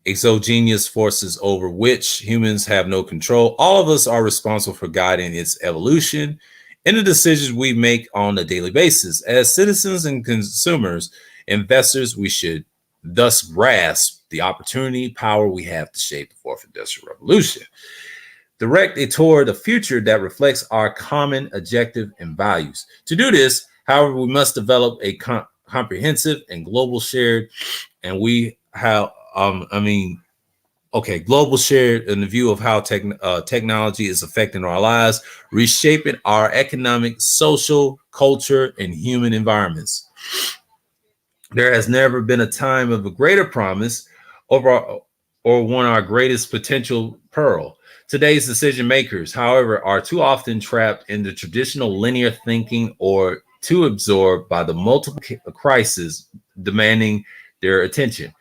exogenous forces over which humans have no control. All of us are responsible for guiding its evolution and the decisions we make on a daily basis. As citizens and consumers, investors, we should thus grasp the opportunity, power we have to shape the fourth industrial revolution, direct it toward a future that reflects our common objective and values. To do this, however, we must develop a comprehensive and global shared, and we have, global shared in the view of how technology is affecting our lives, reshaping our economic, social, culture, and human environments. There has never been a time of a greater promise over or one our greatest potential pearl. Today's decision makers, however, are too often trapped in the traditional linear thinking or too absorbed by the multiple crises demanding their attention.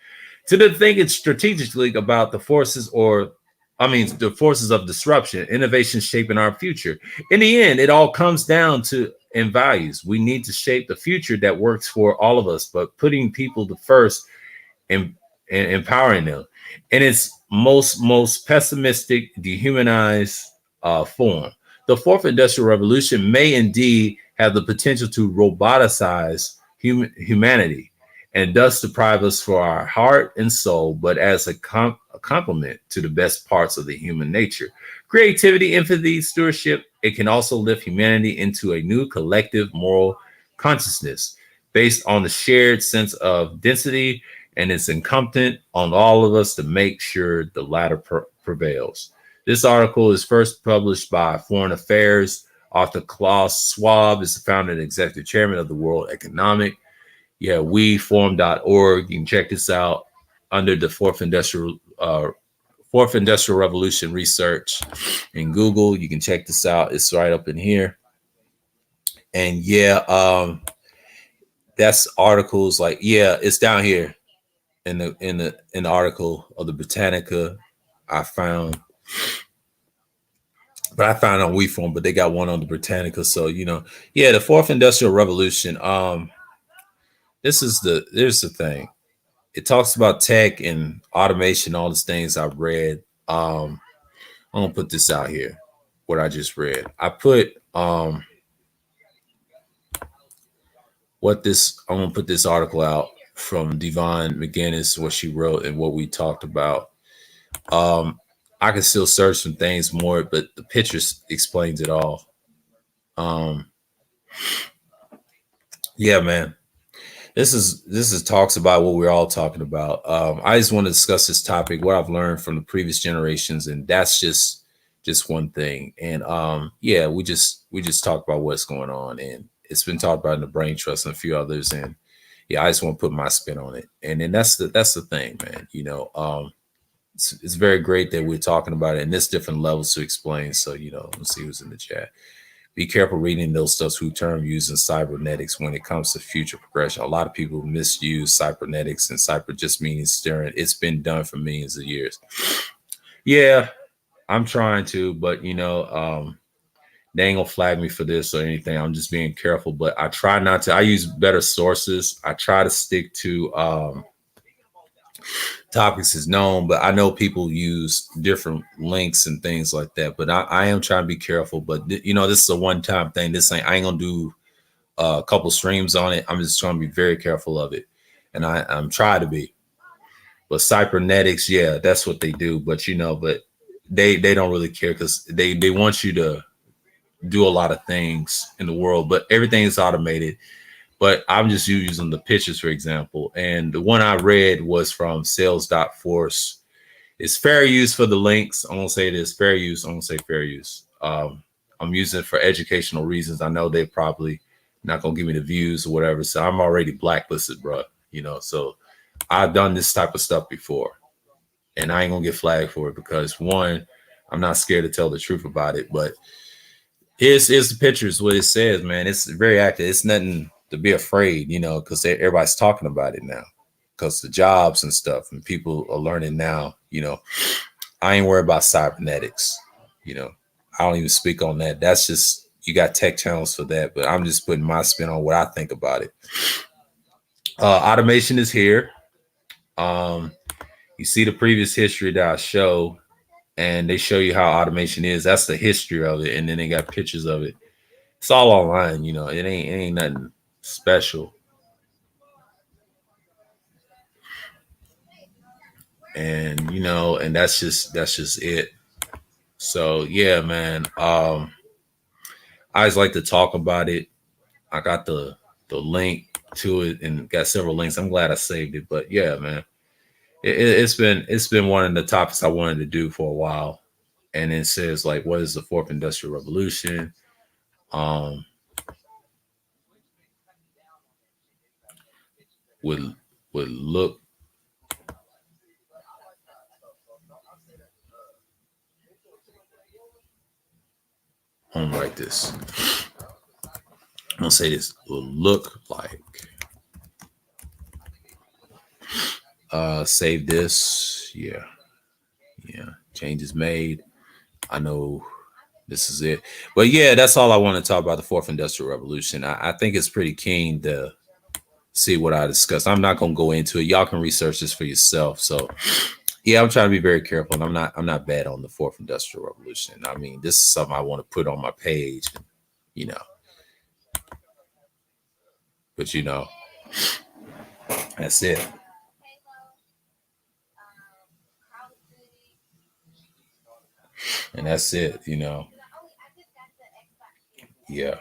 To the thinking strategically about the forces of disruption, innovation shaping our future. In the end, it all comes down to in values. We need to shape the future that works for all of us, but putting people to first and empowering them. In its most pessimistic, dehumanized form, the fourth industrial revolution may indeed have the potential to roboticize humanity and thus deprive us for our heart and soul, but as a complement to the best parts of the human nature. Creativity, empathy, stewardship, it can also lift humanity into a new collective moral consciousness based on the shared sense of density, and it's incumbent on all of us to make sure the latter prevails. This article is first published by Foreign Affairs. Author Klaus Schwab is the founder and executive chairman of the World Economic. weforum.org. You can check this out under the Fourth Industrial Revolution research in Google. You can check this out. It's right up in here. And that's articles like, it's down here in the article of the Britannica I found. But I found on WeForm, but they got one on the Britannica. So, the fourth industrial revolution. There's the thing. It talks about tech and automation, all these things I've read. I'm gonna put this out here, what I just read. I put I'm gonna put this article out from Devon McGinnis, what she wrote and what we talked about. I can still search some things more, but the pictures explains it all. Yeah, man. This is talks about what we're all talking about. I just want to discuss this topic, what I've learned from the previous generations, and that's just one thing. And yeah, we just talked about what's going on, and it's been talked about in the Brain Trust and a few others. And yeah, I just want to put my spin on it. And then that's the thing, man. It's very great that we're talking about it, and there's different levels to explain. So let's see who's in the chat. Be careful reading those stuffs who term using cybernetics when it comes to future progression. A lot of people misuse cybernetics, and cyber just means steering. It's been done for millions of years. Yeah, I'm trying to, but they ain't gonna flag me for this or anything. I'm just being careful, but I try not to. I use better sources. I try to stick to topics is known, but I know people use different links and things like that. But I am trying to be careful. But this is a one-time thing. I ain't gonna do a couple streams on it. I'm just trying to be very careful of it, and I'm trying to be. But cybernetics, yeah, that's what they do. But but they don't really care because they want you to do a lot of things in the world, but everything is automated. But I'm just using the pictures, for example. And the one I read was from sales.force. It's fair use for the links. I'm going to say this, fair use. I'm going to say fair use. I'm using it for educational reasons. I know they probably not going to give me the views or whatever. So I'm already blacklisted, bro. So I've done this type of stuff before. And I ain't going to get flagged for it because, one, I'm not scared to tell the truth about it. But here's the pictures, what it says, man. It's very active. It's nothing to be afraid, because everybody's talking about it now because the jobs and stuff and people are learning now. I ain't worried about cybernetics. I don't even speak on that. That's just, you got tech channels for that, but I'm just putting my spin on what I think about it. Automation is here. You see the previous history that I show, and they show you how automation is. That's the history of it, and then they got pictures of it. It's all online, it ain't nothing special. And and that's just it. So yeah, man. I always like to talk about it. I got the link to it and got several links. I'm glad I saved it. But yeah, man. It's been one of the topics I wanted to do for a while. And it says, like, what is the fourth industrial revolution? Would look like this. I'm gonna say this will look like. Save this. Yeah. Changes made. I know this is it. But yeah, that's all I want to talk about, the fourth industrial revolution. I think it's pretty keen to see what I discuss. I'm not gonna go into it. Y'all can research this for yourself. So yeah, I'm trying to be very careful. And I'm not bad on the fourth industrial revolution. I mean, this is something I want to put on my page, but that's it. And that's it, Yeah.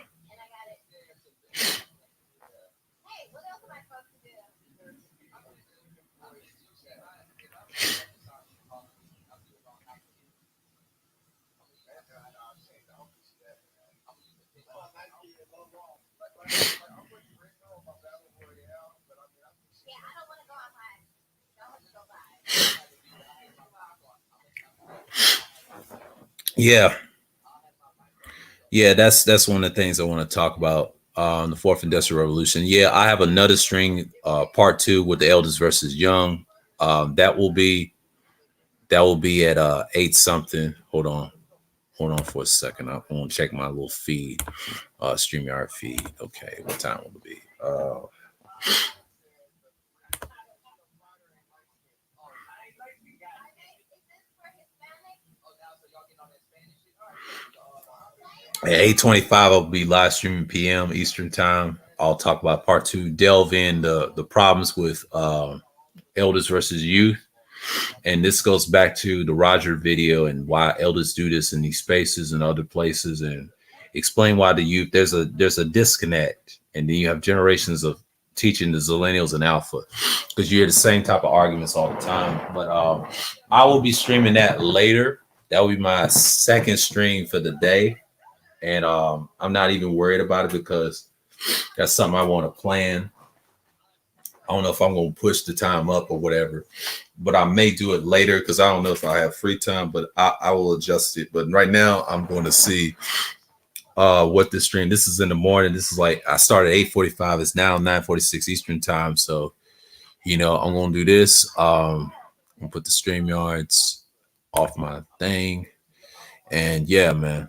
Yeah. Yeah, that's one of the things I want to talk about. The fourth industrial revolution. Yeah, I have another string, part 2 with the elders versus young. That will be at 8 something. Hold on for a second. I want to check my little feed, StreamYard feed. Okay, what time will it be? 8:25 I'll be live streaming PM Eastern time. I'll talk about part 2, delve in the problems with elders versus youth. And this goes back to the Roger video and why elders do this in these spaces and other places, and explain why the youth, there's a disconnect. And then you have generations of teaching the Zillennials and Alpha, because you hear the same type of arguments all the time. But I will be streaming that later. That will be my second stream for the day, and I'm not even worried about it because that's something I want to plan. I don't know if I'm going to push the time up or whatever, but I may do it later because I don't know if I have free time, but I will adjust it. But right now, I'm going to see what this stream. This is in the morning. This is like I started at 8:45. It's now 9:46 Eastern time. So, I'm going to do this. I'm going to put the StreamYards off my thing. And yeah, man.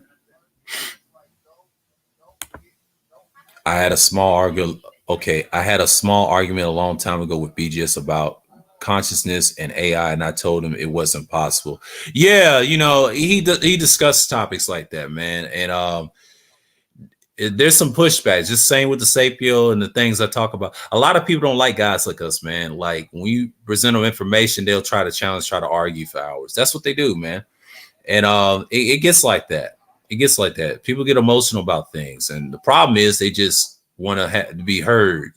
I had a small argument. Okay, I had a small argument a long time ago with BGS about consciousness and AI, and I told him it wasn't possible. Yeah, he discussed topics like that, man, and there's some pushback. Just saying with the Sapio and the things I talk about. A lot of people don't like guys like us, man. Like when you present them information, they'll try to challenge, try to argue for hours. That's what they do, man. And it gets like that. It gets like that. People get emotional about things, and the problem is they just want to be heard,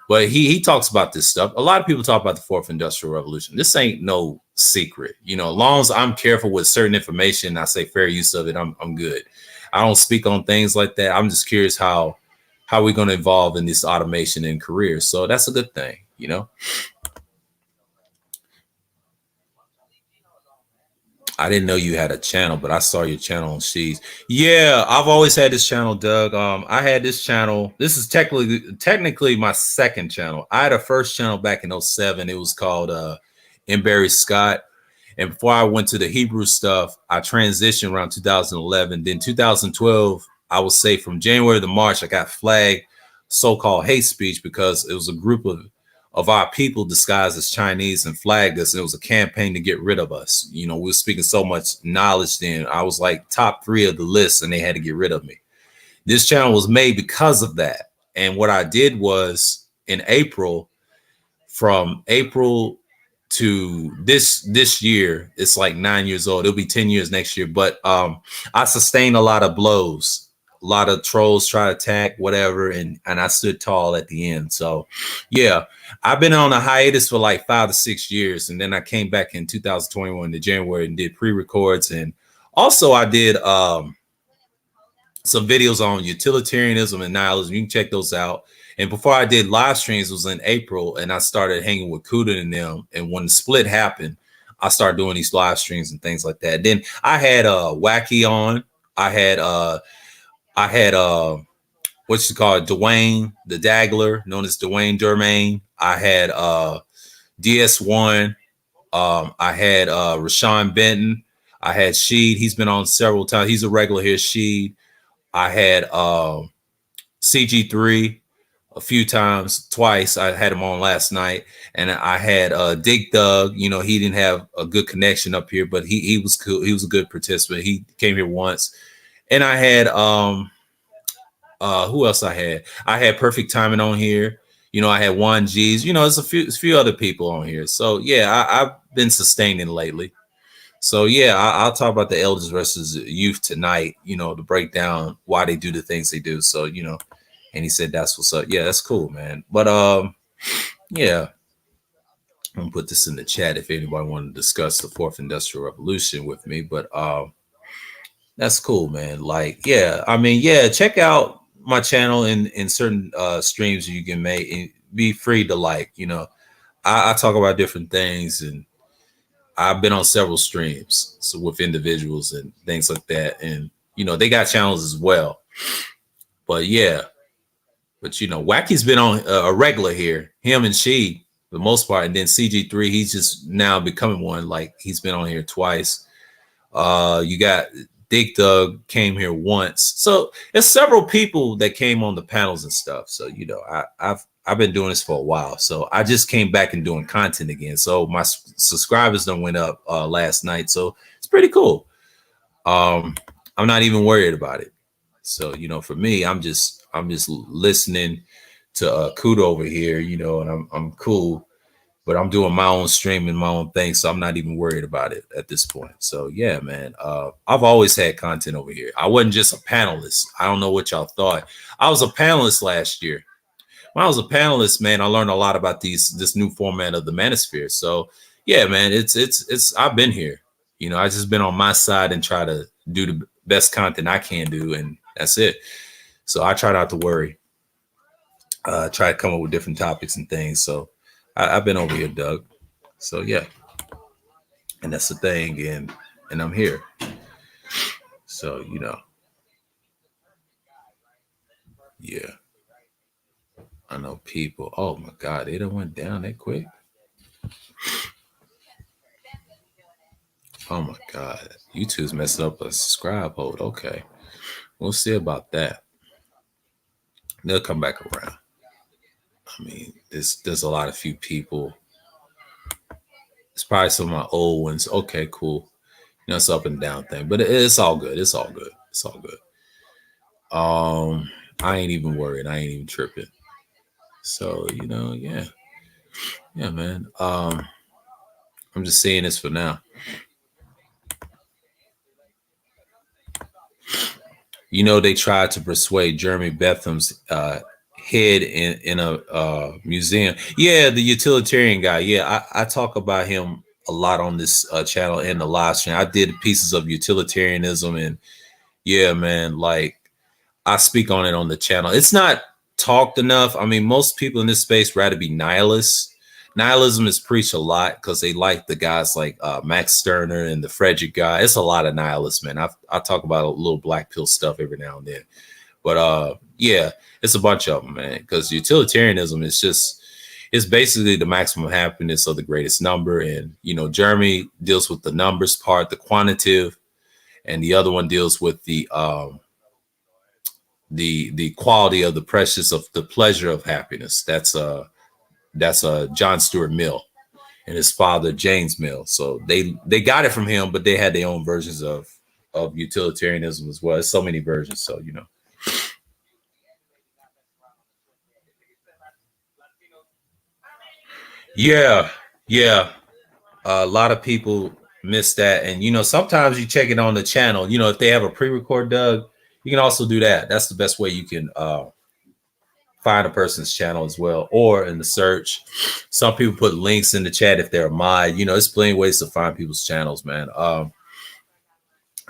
But he talks about this stuff. A lot of people talk about the fourth industrial revolution. This ain't no secret, As long as I'm careful with certain information, I say fair use of it. I'm good. I don't speak on things like that. I'm just curious how we're going to evolve in this automation and careers. So that's a good thing, I didn't know you had a channel, but I saw your channel on Sheets. Yeah, I've always had this channel, Doug. I had this channel. This is technically my second channel. I had a first channel back in 07. It was called M. Barry Scott. And before I went to the Hebrew stuff, I transitioned around 2011. Then 2012, I would say from January to March, I got flagged so-called hate speech because it was a group of our people disguised as Chinese and flagged us. And it was a campaign to get rid of us. We were speaking so much knowledge then. I was like top 3 of the list and they had to get rid of me. This channel was made because of that. And what I did was in April, from April to this year, it's like 9 years old. It'll be 10 years next year. But I sustained a lot of blows. A lot of trolls try to attack, whatever, and I stood tall at the end. So, yeah, I've been on a hiatus for like 5 to 6 years, and then I came back in 2021 to January and did pre-records, and also I did some videos on utilitarianism and nihilism. You can check those out. And before I did live streams, it was in April, and I started hanging with Kuda and them. And when the split happened, I started doing these live streams and things like that. Then I had Wacky on. I had what you call it, Dwayne the Daggler, known as Dwayne Dermain. I had DS1. I had Rashawn Benton. I had Sheed. He's been on several times. He's a regular here, Sheed. I had CG3 a few times, twice. I had him on last night. And I had Dig Dug. He didn't have a good connection up here, but he was cool. He was a good participant. He came here once. And I had who else I had? I had Perfect Timing on here. I had Juan G's. There's a few other people on here. So yeah, I've been sustaining lately. So yeah, I'll talk about the elders versus youth tonight. To break down why they do the things they do. So and he said that's what's up. Yeah, that's cool, man. But yeah, I'm gonna put this in the chat if anybody want to discuss the fourth industrial revolution with me. But that's cool, man. Like, yeah, I mean, yeah, check out my channel in certain streams you can make and be free to I talk about different things, and I've been on several streams with individuals and things like that, and they got channels as well. But yeah, Wacky's been on a regular here, him and She for the most part, and then CG3, he's just now becoming one. Like, he's been on here twice. You got Dig Dug came here once. So there's several people that came on the panels and stuff. So, I've been doing this for a while. So I just came back and doing content again. So my subscribers done went up last night. So it's pretty cool. I'm not even worried about it. So, for me, I'm just listening to Kuda over here, and I'm cool. But I'm doing my own stream and my own thing, so I'm not even worried about it at this point. So yeah, man, I've always had content over here. I wasn't just a panelist. I don't know what y'all thought. I was a panelist last year, when I was a panelist, man, I learned a lot about this new format of the Manosphere. So yeah, man, it's I've been here. You know, I just been on my side and try to do the best content I can do, and that's it. So I try not to worry. Try to come up with different topics and things. So I've been over here, Doug. So yeah, and that's the thing, and I'm here. So yeah, I know people. Oh my God, they done went down that quick. Oh my God, YouTube's messing up a subscribe hold. Okay, we'll see about that. They'll come back around. I mean, there's a lot of few people. It's probably some of my old ones. Okay, cool. It's up and down thing, but it's all good. It's all good. It's all good. I ain't even worried. I ain't even tripping. So yeah, yeah, man. I'm just saying this for now. They tried to persuade Jeremy Bentham's head in a museum. Yeah, the utilitarian guy. Yeah, I talk about him a lot on this channel and the live stream. I did pieces of utilitarianism, and yeah, man, like I speak on it on the channel. It's not talked enough. I mean, most people in this space rather be nihilists. Nihilism is preached a lot because they like the guys like Max Stirner and the Frederick guy. It's a lot of nihilists, man. I talk about a little black pill stuff every now and then. But yeah, it's a bunch of them, man, because utilitarianism is just, it's basically the maximum happiness of the greatest number. And, Jeremy deals with the numbers part, the quantitative, and the other one deals with the quality of the precious of the pleasure of happiness. That's John Stuart Mill and his father James Mill. So they got it from him, but they had their own versions of utilitarianism as well. There's so many versions. So yeah, yeah. A lot of people miss that, and sometimes you check it on the channel. If they have a pre-record, Doug, you can also do that. That's the best way you can find a person's channel as well, or in the search. Some people put links in the chat if they're a mod. There's plenty of ways to find people's channels, man.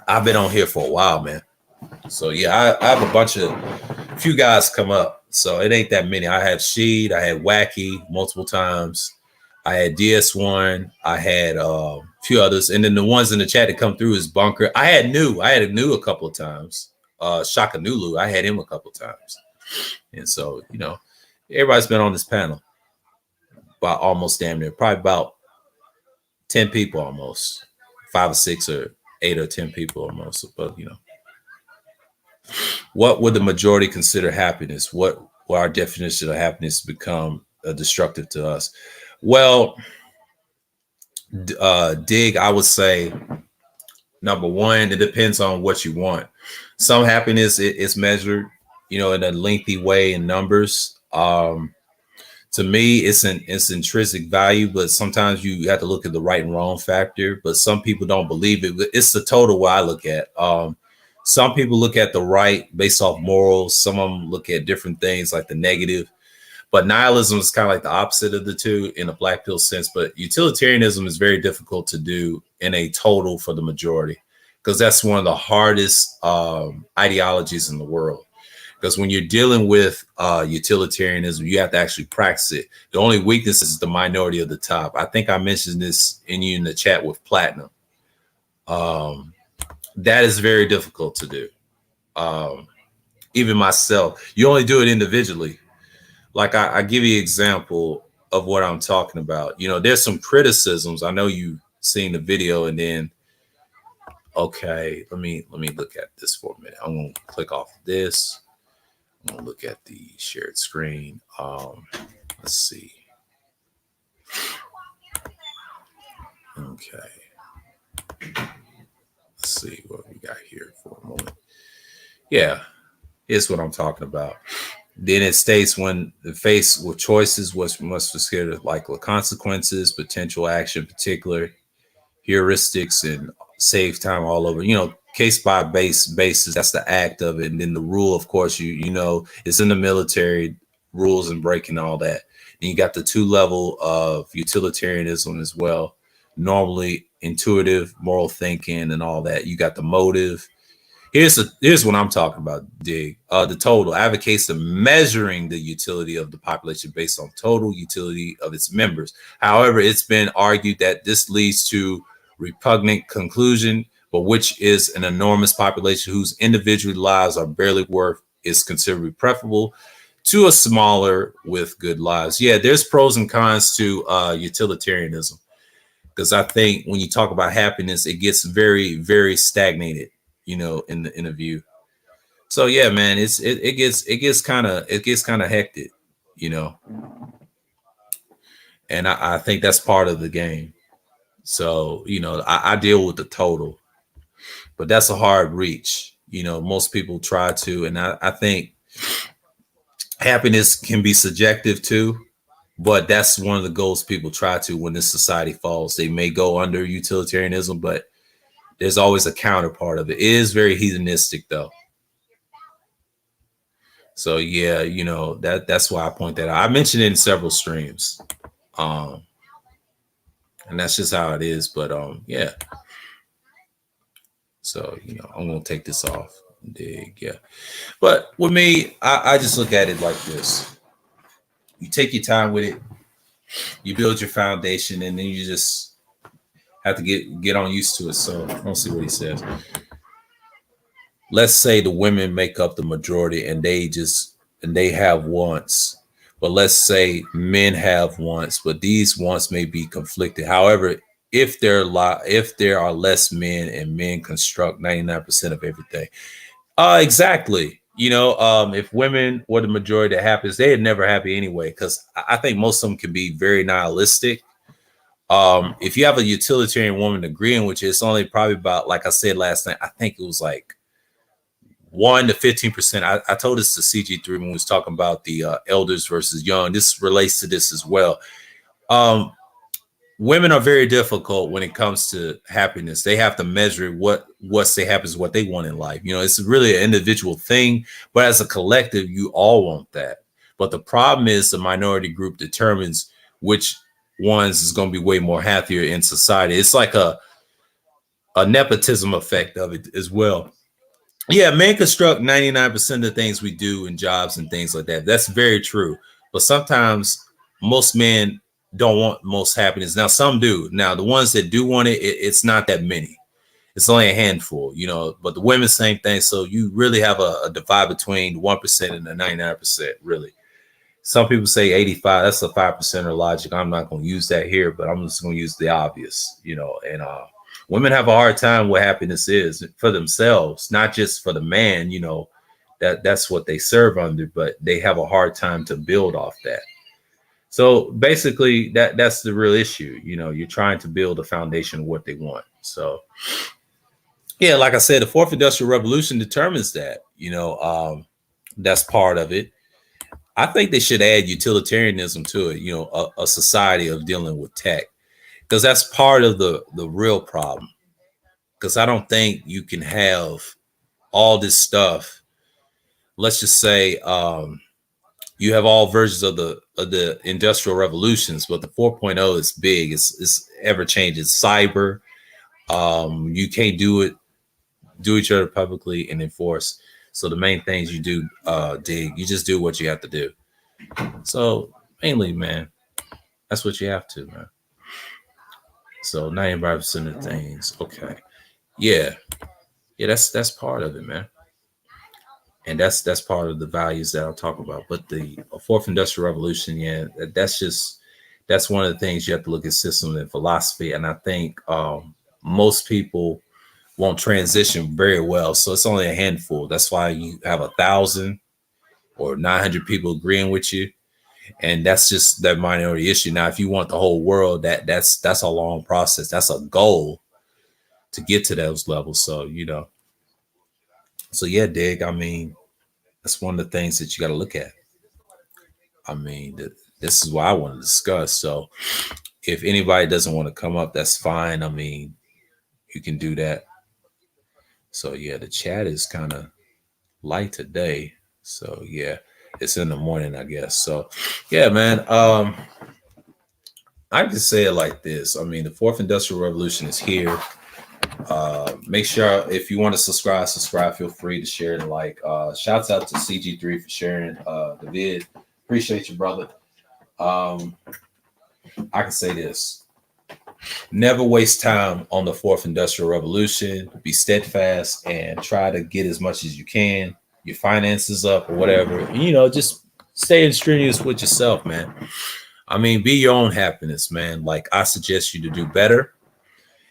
I've been on here for a while, man. So yeah, I have a few guys come up. So it ain't that many. I have Sheed, I had Wacky multiple times. I had DS1, I had a few others, and then the ones in the chat that come through is Bunker. I had New a couple of times. Shaka Nulu, I had him a couple of times. And so, everybody's been on this panel. About almost damn near, probably about 10 people almost. 5 or 6 or 8 or 10 people almost. But what would the majority consider happiness? What will our definition of happiness become destructive to us? Well, Dig, I would say, number one, it depends on what you want. Some happiness is measured, in a lengthy way in numbers. To me, it's intrinsic value, but sometimes you have to look at the right and wrong factor. But some people don't believe it. It's the total what I look at. Some people look at the right based off morals. Some of them look at different things like the negative. But nihilism is kind of like the opposite of the two in a black pill sense. But utilitarianism is very difficult to do in a total for the majority, because that's one of the hardest ideologies in the world. Because when you're dealing with utilitarianism, you have to actually practice it. The only weakness is the minority of the top. I think I mentioned this in the chat with Platinum. That is very difficult to do. Even myself, you only do it individually. Like I give you an example of what I'm talking about. There's some criticisms. I know you've seen the video, and then okay, let me look at this for a minute. I'm gonna click off this. I'm gonna look at the shared screen. Let's see. Okay. Let's see what we got here for a moment. Yeah, here's what I'm talking about. Then it states when the faced with choices, what must consider likely consequences, potential action, particular heuristics, and save time all over. Case by basis. That's the act of it, and then the rule, of course, it's in the military. rules and breaking all that. And you got the two level of utilitarianism as well. Normally intuitive, moral thinking, and all that. You got the motive. Here's what I'm talking about, Dig. The total advocates of measuring the utility of the population based on total utility of its members. However, it's been argued that this leads to repugnant conclusion, but which is an enormous population whose individual lives are barely worth is considerably preferable to a smaller with good lives. Yeah, there's pros and cons to utilitarianism, because I think when you talk about happiness, it gets very, very stagnated, in the interview. So yeah, man, it gets kind of hectic, you know, and I think that's part of the game. So I deal with the total, but that's a hard reach. Most people try to, and I think happiness can be subjective too. But that's one of the goals people try to when this society falls. They may go under utilitarianism, but there's always a counterpart of it. It is very hedonistic though. So yeah, that's why I point that out. I mentioned it in several streams. Um, and that's just how it is. But yeah. So, I'm gonna take this off. Dig, yeah. But with me, I just look at it like this. You take your time with it, you build your foundation, and then you just have to get on used to it. So let's see what he says. Let's say the women make up the majority and they have wants. But let's say men have wants, but these wants may be conflicted. However, if there are less men and men construct 99% of everything. Exactly. If women were the majority that happens, they're never happy anyway, because I think most of them can be very nihilistic. If you have a utilitarian woman agreeing with you, it's only probably about, like I said last night, I think it was like 1 to 15%. I told this to CG3 when we was talking about the elders versus young. This relates to this as well. Women are very difficult when it comes to happiness. They have to measure what say happens, what they want in life. It's really an individual thing, but as a collective, you all want that. But the problem is the minority group determines which ones is going to be way more happier in society. It's like a nepotism effect of it as well. Yeah, men construct 99% of the things we do in jobs and things like that. That's very true. But sometimes most men don't want most happiness. Now, some do. Now, the ones that do want it, it's not that many. It's only a handful, but the women, same thing. So you really have a divide between 1% and the 99%, really. Some people say 85, that's a 5%er logic. I'm not going to use that here, but I'm just going to use the obvious, and women have a hard time what happiness is for themselves, not just for the man, that's what they serve under, but they have a hard time to build off that. So basically that's the real issue. You're trying to build a foundation of what they want. So yeah, like I said, the fourth industrial revolution determines that, that's part of it. I think they should add utilitarianism to it, a society of dealing with tech, because that's part of the real problem. Because I don't think you can have all this stuff. Let's just say you have all versions of the industrial revolutions, but the 4.0 is big. It's ever changing. Cyber. You can't do each other publicly and enforce. So the main things you do, Dig, you just do what you have to do. So mainly, man, that's what you have to, man. So 95% of things, okay. Yeah. That's part of it, man. And that's part of the values that I'll talk about. But the fourth industrial revolution, yeah, that's one of the things you have to look at systems and philosophy. And I think most people won't transition very well. So it's only a handful. That's why you have 1,000 or 900 people agreeing with you. And that's just that minority issue. Now, if you want the whole world, that's a long process. That's a goal to get to those levels. So, so yeah, Dig, I mean, that's one of the things that you got to look at. I mean, this is what I want to discuss. So if anybody doesn't want to come up, that's fine. I mean, you can do that. So yeah, the chat is kind of light today. So yeah. it's in the morning, I guess. So yeah, man. I just say it like this. I mean, the fourth industrial revolution is here. Make sure if you want to subscribe, feel free to share and like. Shouts out to CG3 for sharing the vid. Appreciate you, brother. Um, I can say this. Never waste time on the fourth industrial revolution. Be steadfast and try to get as much as you can. Your finances up or whatever. And, just stay strenuous with yourself, man. I mean, be your own happiness, man. Like I suggest you to do better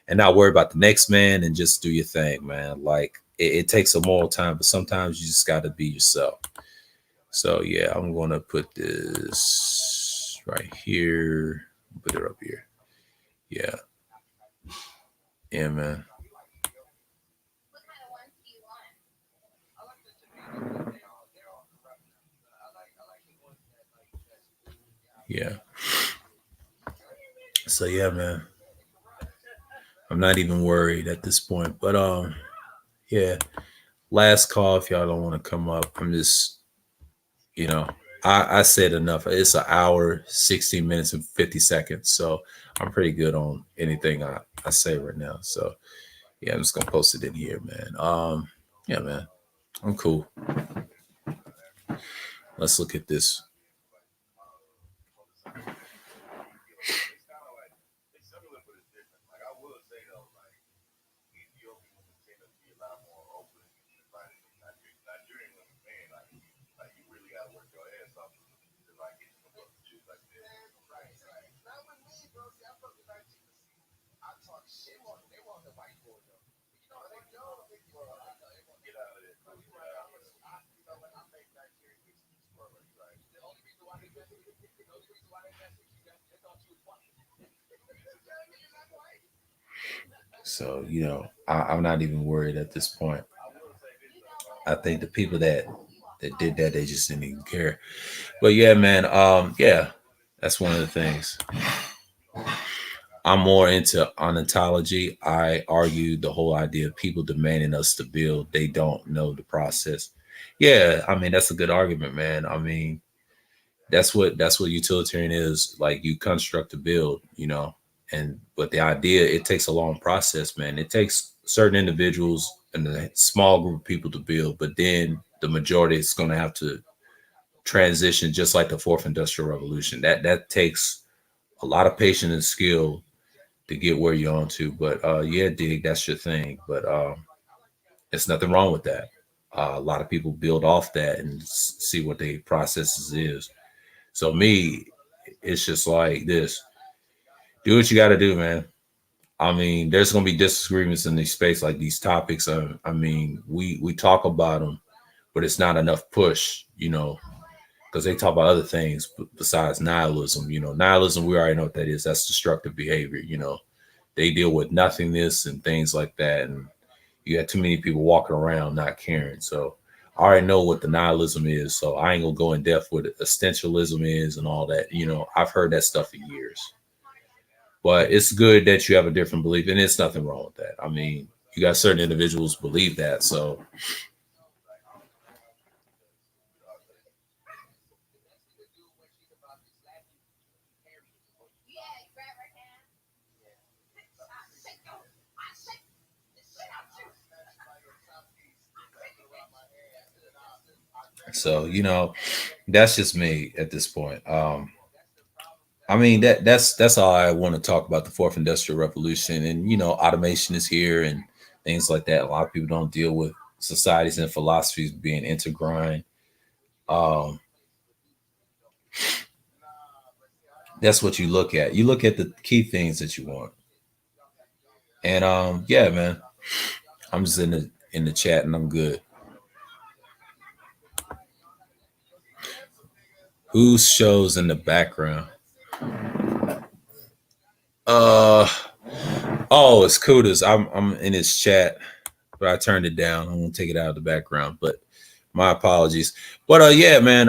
and not worry about the next man and just do your thing, man. Like it takes a moral time, but sometimes you just got to be yourself. So yeah, I'm gonna put this right here. Put it up here. Yeah, yeah, man. Yeah. So yeah, man. I'm not even worried at this point. But yeah. Last call if y'all don't want to come up. I'm just, you know, I said enough. It's an hour, 16 minutes and 50 seconds. So I'm pretty good on anything I say right now. So yeah, I'm just gonna post it in here, man. Yeah, man. I'm cool. Let's look at this. So, I'm not even worried at this point. I think the people that did that, they just didn't even care. But yeah, man, yeah, that's one of the things. I'm more into ontology. I argue the whole idea of people demanding us to build, they don't know the process. Yeah, I mean that's a good argument, man. I mean, that's what utilitarian is. Like you construct a build, and but the idea, it takes a long process, man. It takes certain individuals and a small group of people to build, but then the majority is going to have to transition, just like the fourth industrial revolution. That takes a lot of patience and skill to get where you're on to. But yeah, dig, that's your thing. But it's nothing wrong with that. A lot of people build off that and see what their processes is. So me, it's just like this. Do what you got to do, man. I mean, there's gonna be disagreements in these space, like these topics. I mean, we talk about them, but it's not enough push, because they talk about other things besides nihilism. Nihilism, we already know what that is. That's destructive behavior. They deal with nothingness and things like that, and you got too many people walking around not caring. So I already know what the nihilism is, so I ain't gonna go in depth what essentialism is and all that. I've heard that stuff for years. But it's good that you have a different belief, and it's nothing wrong with that. I mean, you got certain individuals believe that, so that's just me at this point. I mean that's all I want to talk about, the fourth industrial revolution, and automation is here and things like that. A lot of people don't deal with societies and philosophies being intergrind. Um, that's what you look at. You look at the key things that you want, and yeah, man. I'm just in the chat and I'm good. Who shows in the background? Uh oh, it's Kudas. I'm in his chat, but I turned it down. I won't take it out of the background, but my apologies. But yeah, man.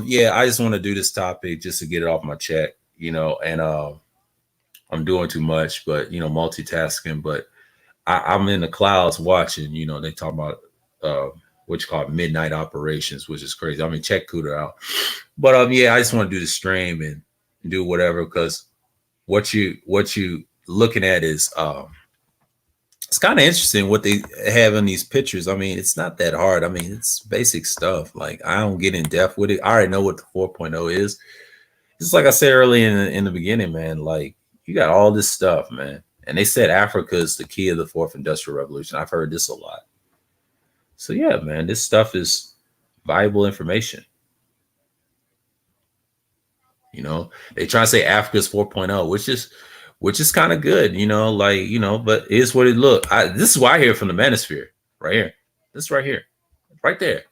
Yeah, I just want to do this topic just to get it off my check, and I'm doing too much, but multitasking. But I'm in the clouds watching. They talk about what you call midnight operations, which is crazy. I mean, check Cooter out. But yeah, I just want to do the stream and do whatever, because what you looking at is it's kind of interesting what they have in these pictures. I mean, it's not that hard. I mean, it's basic stuff. Like, I don't get in depth with it. I already know what the 4.0 is. Just like I said early in the beginning, man, like, you got all this stuff, man. And they said Africa is the key of the fourth industrial revolution. I've heard this a lot. So yeah, man, this stuff is valuable information. You know, they try to say Africa's 4.0, which is kind of good, you know, like, you know, but it is what it look. This is what I hear from the manosphere right here. This right here, right there.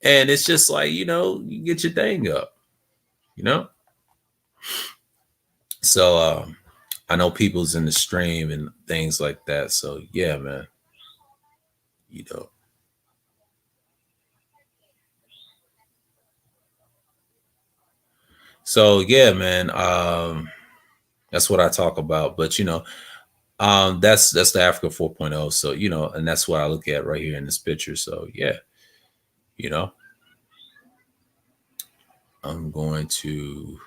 And it's just like, you know, you get your thing up, you know? So I know people's in the stream and things like that. So yeah, man, you know. So yeah, man, that's what I talk about. But you know, that's the Africa 4.0. So you know, and that's what I look at right here in this picture. So yeah, you know, I'm going to,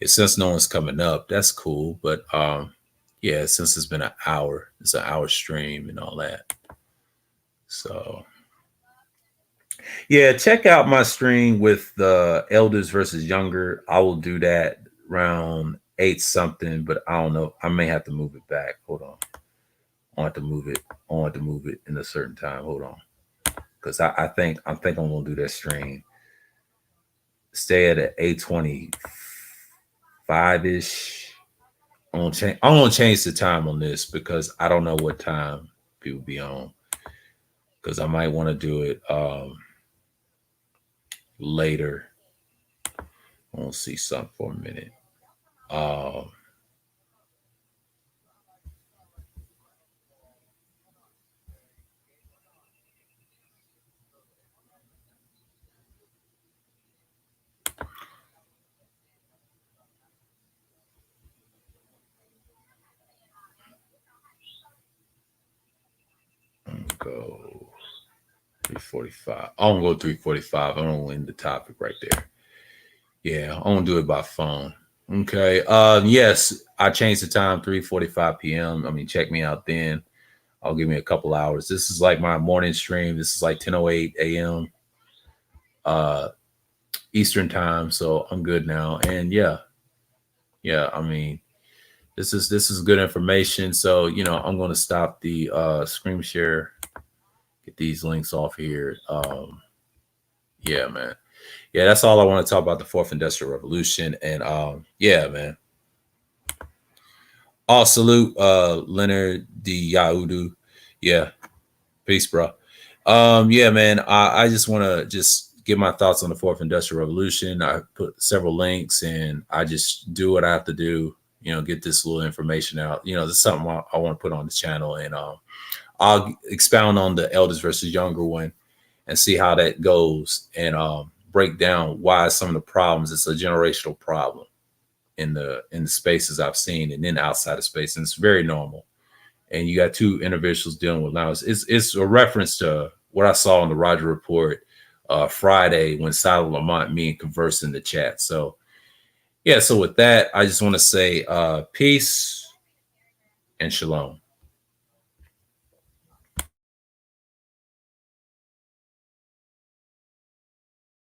since no one's coming up, that's cool. But yeah, since it's been an hour, it's an hour stream and all that. So yeah, check out my stream with the elders versus younger. I will do that around 8 something, but I don't know. I may have to move it back. Hold on. I want to move it. I want to move it in a certain time. Hold on. Because I think I'm gonna do that stream. Stay at 8:25-ish. I'm gonna change the time on this because I don't know what time people be on. Because I might want to do it later. I want to see something for a minute. Go 3:45. I'm gonna go 3:45. I'm gonna end the topic right there. Yeah, I'm gonna do it by phone. Okay. Yes, I changed the time 3:45 p.m. I mean, check me out then. I'll give me a couple hours. This is like my morning stream. This is like 10:08 a.m. Eastern time, so I'm good now. And yeah, I mean, this is good information. So you know, I'm gonna stop the screen share. Get these links off here. Yeah, man. Yeah, that's all I want to talk about, the fourth industrial revolution. And yeah, man. All salute Leonard D. Yaudu. Yeah. Peace, bro. Yeah, man. I just want to just give my thoughts on the fourth industrial revolution. I put several links and I just do what I have to do, you know, get this little information out. You know, this is something I want to put on the channel, and I'll expound on the elders versus younger one and see how that goes, and break down why some of the problems, it's a generational problem in the spaces I've seen, and then outside of space, and it's very normal. And you got two individuals dealing with now. It's a reference to what I saw on the Roger Report Friday when Silas Lamont me and conversed in the chat. So yeah, so with that, I just want to say peace and shalom.